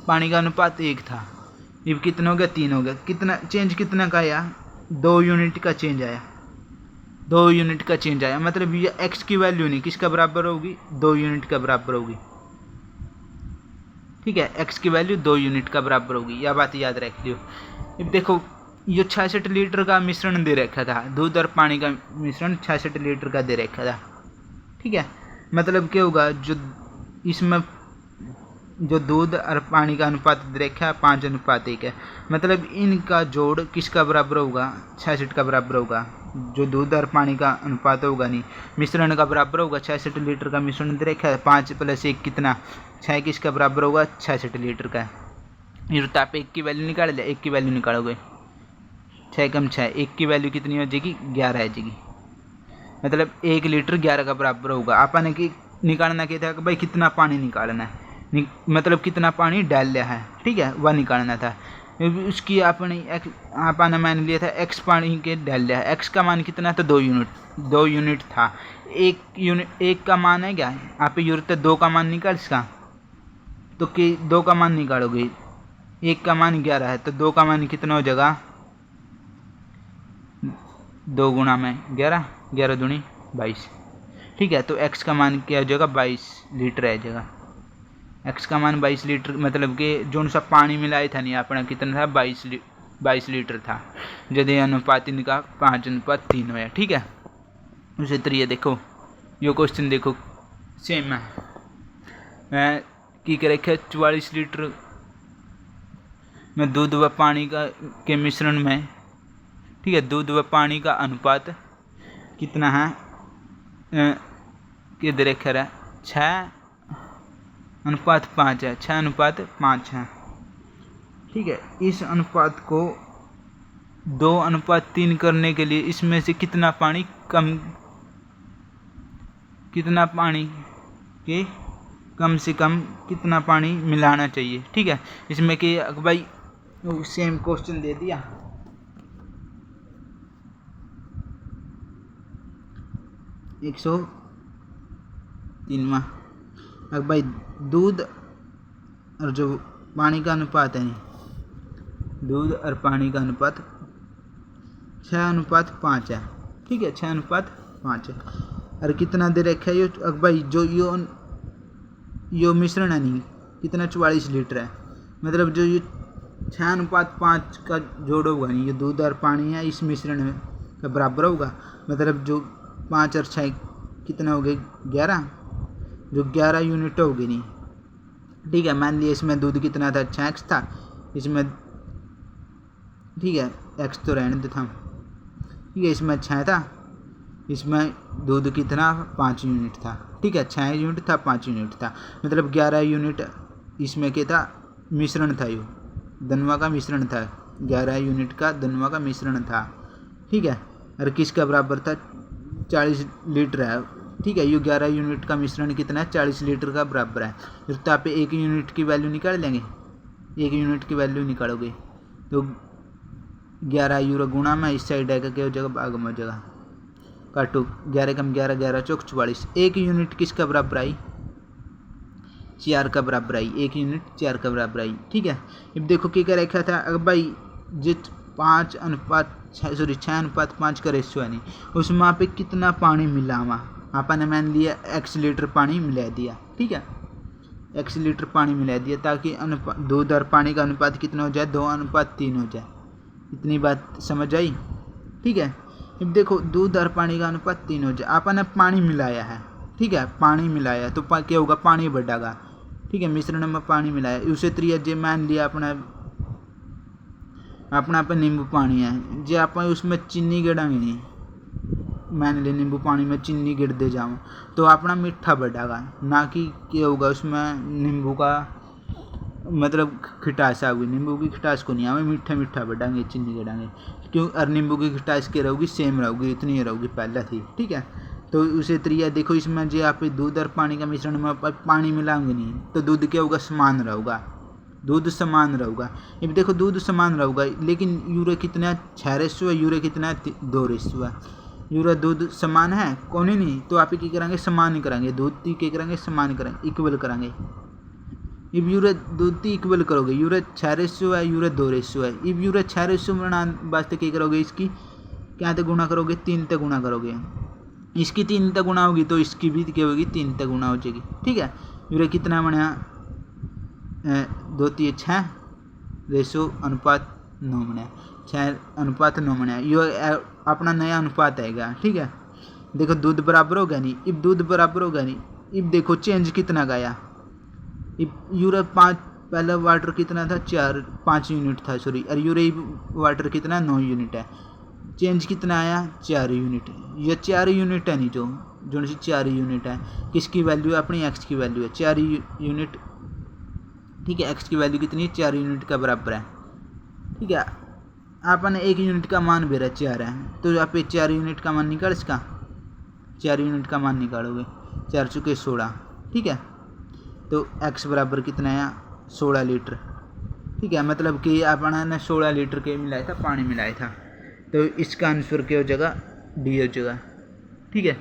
पानी का अनुपात 1 था, अब कितना हो गया 3 हो गया, कितना चेंज कितना का आया 2 यूनिट का चेंज आया, 2 यूनिट का चेंज आया। मतलब ये x की वैल्यू नहीं किसका बराबर होगी 2 यूनिट का बराबर होगी, ठीक है। x की वैल्यू 2 यूनिट का बराबर होगी, यह बात याद रख लियो। अब देखो ये 66 लीटर का मिश्रण दे रखा था, दूध और पानी का मिश्रण 66 लीटर का दे रखा था, ठीक है। मतलब क्या होगा, जो इसमें जो दूध और पानी का अनुपात दे रखा है 5:1 है, मतलब इनका जोड़ किसका बराबर होगा 66 का बराबर होगा। जो दूध और पानी का अनुपात होगा नहीं मिश्रण का बराबर होगा, 66 लीटर का मिश्रण दे रखा है, 5 + 1 कितना 6 किसका बराबर होगा 66 लीटर का। ये तो आप 1 की वैल्यू निकाल लिया, 1 की वैल्यू निकालोगे 6 कम 6 1 की वैल्यू कितनी हो जाएगी 11 आ जाएगी। मतलब 1 लीटर 11 का बराबर होगा। आपने कि निकालना क्या था कि भाई कितना पानी निकालना है, मतलब कितना पानी डाल लिया है, ठीक है, वह निकालना था। उसकी आपने मान लिया था x पानी के डाल लिया है, x का मान कितना था 2 यूनिट था। 1 का मान है क्या आप यूनिट 2 का मान निकाल इसका, तो कि 2 का मान निकालोगे, 1 का मान 11 है तो 2 का मान कितना हो जाएगा 2 गुणा में 11, 11 दूनी 22, ठीक है। तो x का मान क्या हो जाएगा 22 लीटर आ जाएगा। x का मान 22 लीटर, मतलब कि जो सा पानी मिलाया था नहीं अपना कितना था 22 लीटर था, यदि अनुपात इनका 5:3 होया, ठीक है। उसी तरीके देखो यो क्वेश्चन देखो सेम है की कर रखे 44 लीटर में दूध व पानी के मिश्रण में, ठीक है, दूध व पानी का अनुपात कितना है किधर रखा है 6:5 है, 6:5 है, ठीक है। इस अनुपात को 2:3 करने के लिए इसमें से कितना पानी कम से कम कितना पानी मिलाना चाहिए, ठीक है। इसमें कि भाई सेम क्वेश्चन दे दिया, एक 103वां। अब भाई दूध और जो पानी का अनुपात है, दूध और पानी का अनुपात 6:5 है, ठीक है, 6:5 है। और कितना दे रखा है यो भाई जो यो मिश्रण है नहीं कितना 44 लीटर है, मतलब जो ये 6:5 का जोड़ होगा नहीं, ये दूध और पानी है इस मिश्रण में का बराबर होगा। मतलब जो 5 और 6 कितना हो गए 11, जो 11 यूनिट होगी नहीं, ठीक है। मान लिया इसमें दूध कितना था 6x था इसमें, ठीक है, x तो रहने था, ठीक है, इसमें 6 था, इसमें दूध कितना 5 यूनिट था, ठीक है, 6 यूनिट था 5 यूनिट था, मतलब 11 यूनिट इसमें क्या था मिश्रण था, यो दनवा का मिश्रण था, 11 यूनिट का दनवा का मिश्रण था, ठीक है। और किसका बराबर था 40 लीटर है, ठीक है। ये 11 यूनिट का मिश्रण कितना है 40 लीटर का बराबर है। तो आप 1 यूनिट की वैल्यू निकाल लेंगे, 1 यूनिट की वैल्यू निकालोगे तो 11 यूरो गुणा में इस साइड आएगा क्या हो जाएगा भाग में हो जाएगा, काटो 11 कम 11 11 चौक 44। 1 यूनिट किसका बराबर आई 4 का बराबर आई, 1 यूनिट 4 का बराबर आई। ठीक है, अब देखो क्या कर रखा था, अब भाई जित 6:5 का रेशियो है नहीं, उसमें वहाँ पे कितना पानी मिला वहाँ आपा ने मान लिया x लीटर पानी मिला दिया। ठीक है, x लीटर पानी मिला दिया ताकि दूध और पानी का अनुपात कितना हो जाए, 2:3 हो जाए। इतनी बात समझ आई। ठीक है, अब देखो दूध और पानी का अनुपात 3 हो जाए, आपा ने पानी मिलाया है। ठीक है, पानी मिलाया तो क्या होगा, पानी बढ़ेगा। ठीक है, मिश्रण में पानी मिलाया, उसे त्रिया जे मान लिया अपना पे नींबू पानी है, जे आप उसमें चीनी गिराएंगे नहीं, मान ली नींबू पानी में चीनी गिर दे जाऊँ तो अपना मीठा बढ़ेगा, ना कि क्या होगा उसमें नींबू का मतलब खटास आएगी। नींबू की खटास को नहीं आवे, मीठा मीठा बढ़ाएंगे चीनी गिराएंगे, क्यों और नींबू की खटास क्या रहेगी, सेम रहेगी, इतनी ही रहेगी पहले थी। ठीक है, तो उसे त्रिया देखो इसमें जो आप दूध और पानी का मिश्रण में पानी मिलाएंगे नहीं तो दूध क्या होगा, समान रहेगा, दूध समान रहेगा। अब देखो दूध समान रहेगा, लेकिन यूरिया कितना 6 रेशियो है, यूरिया कितना 2 रेशियो है। यूरिया दूध समान है कौन ही नहीं, तो आप क्या करेंगे, समान करेंगे, दूध क्या करेंगे, समान करेंगे, इक्वल करेंगे। अब यूरिया दूध इक्वल करोगे, यूरिया 6 रेशियो है, यूरिया 2 रेशियो है। अब यूरिया 6 रेशियो बनाने वास्ते क्या करोगे, इसकी क्या तक गुणा करोगे, 3 तक गुणा करोगे। इसकी 3 तक गुणा होगी तो इसकी भी क्या होगी, 3 तक गुणा हो जाएगी। ठीक है, यूरिया कितना बना, 2 3 6 रेशो अनुपात 9 बना, 6:9 बना, ये अपना नया अनुपात आएगा। ठीक है, देखो दूध बराबर होगा नहीं, अब दूध बराबर होगा नहीं, अब देखो चेंज कितना गया, अब यूरिया 5 पहला वाटर कितना था, 5 यूनिट था सॉरी, और यूरिया वाटर कितना 9 यूनिट है, चेंज कितना आया, 4 यूनिट। ये 4 यूनिट है नहीं जो 4 यूनिट है, किसकी वैल्यू है, अपनी एक्स की वैल्यू है 4 यूनिट। ठीक है, एक्स की वैल्यू कितनी, 4 यूनिट का बराबर है। ठीक है, आपने 1 यूनिट का मान बेरा 4 है, तो आप 4 यूनिट का मान निकाल, इसका 4 यूनिट का मान निकालोगे, 4 चुके 16। ठीक है, तो एक्स बराबर कितना आया, 16 लीटर। ठीक है, मतलब कि आपने ने 16 लीटर के मिलाया था, पानी मिलाया था, तो इसका आंसर क्या हो जाएगा, डी हो जाएगा। ठीक है,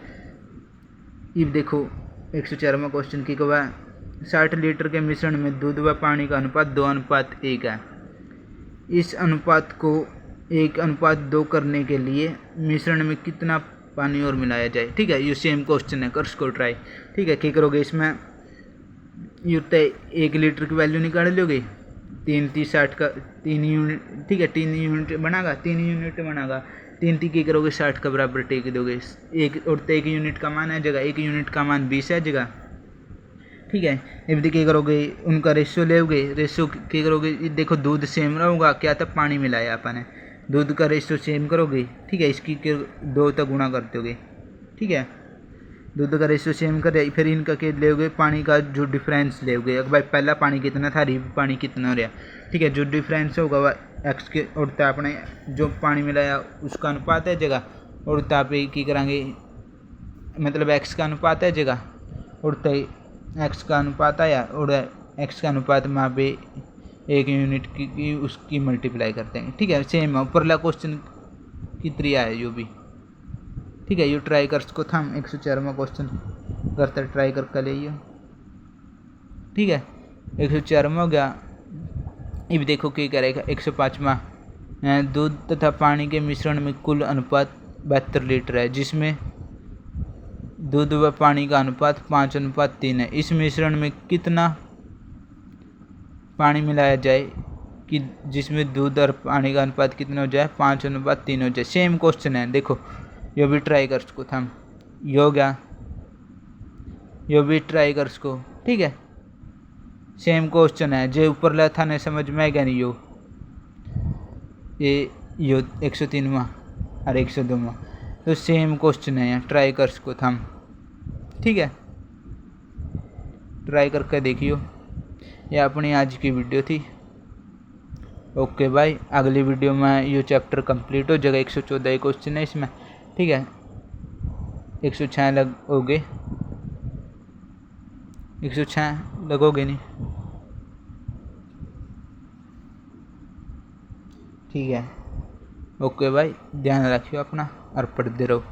अब देखो 104वां क्वेश्चन की कहा, 60 लीटर के मिश्रण में दूध व पानी का अनुपात 2:1 है। इस अनुपात को 1:2 करने के लिए मिश्रण में कितना पानी और मिलाया जाए। ठीक है, ये सेम क्वेश्चन है, कर इसको ट्राई। ठीक है, क्या करोगे, इसमें यूँ 1 लीटर की वैल्यू निकाल लोगे, 3 3 60 का 3 यूनिट। ठीक है, 3 यूनिट बनागा, 3 यूनिट बनागा, 3 3 क्या करोगे, 60 का बराबर टेक दोगे, एक और 1 यूनिट का मान है जगह, 1 यूनिट का मान 20 है जगह। ठीक है, अब क्या करोगे, उनका रेशियो लोगे, रेशियो क्या करोगे, देखो दूध सेम रहेगा, क्या था पानी मिलाया अपन दूध का रेशियो सेम करोगे। ठीक है, इसकी 2 तक गुणा कर दोगे। ठीक है, दूध का रेशियो सेम कर, फिर इनका क्या लोगे, पानी का जो डिफरेंस लोगे, भाई पहला पानी कितना था, अभी पानी कितना हो रहा। ठीक है, जो डिफरेंस होगा वह एक्स के और अपने जो पानी मिलाया उसका अनुपात है जगह, और ताप की करेंगे, मतलब एक्स का अनुपात है जगह, और एक्स का अनुपात आया, और एक्स का अनुपात वहाँ पे 1 यूनिट की उसकी मल्टीप्लाई करते हैं। ठीक है, सेम ऊपरला क्वेश्चन की त्रिया है जो भी। ठीक है, ये ट्राई कर सको था, 104वां क्वेश्चन करते ट्राई करके ले। ठीक है, 104वां हो गया। अब देखो क्या करेगा, 105वां, दूध तथा पानी के मिश्रण में कुल अनुपात 72 लीटर है, जिसमें दूध व पानी का अनुपात 5:3 है। इस मिश्रण में कितना पानी मिलाया जाए कि जिसमें दूध और पानी का अनुपात कितना हो जाए, 5:3 हो जाए। सेम क्वेश्चन है, देखो यो भी ट्राई कर सको था, यो गया, यो भी ट्राई कर सको। ठीक है, सेम क्वेश्चन है, जो ऊपर ला था नहीं समझ में आएगा नहीं, यो 103वां और 102वां, तो सेम क्वेश्चन है, यहाँ ट्राई कर सको था। ठीक है, ट्राई करके देखियो। ये अपनी आज की वीडियो थी। ओके भाई, अगली वीडियो में ये चैप्टर कंप्लीट हो जाएगा। 114 क्वेश्चन है इसमें। ठीक है, 106 लगोगे, 106 लगोगे नहीं। ठीक है, ओके भाई, ध्यान रखियो अपना और पढ़ते रहो।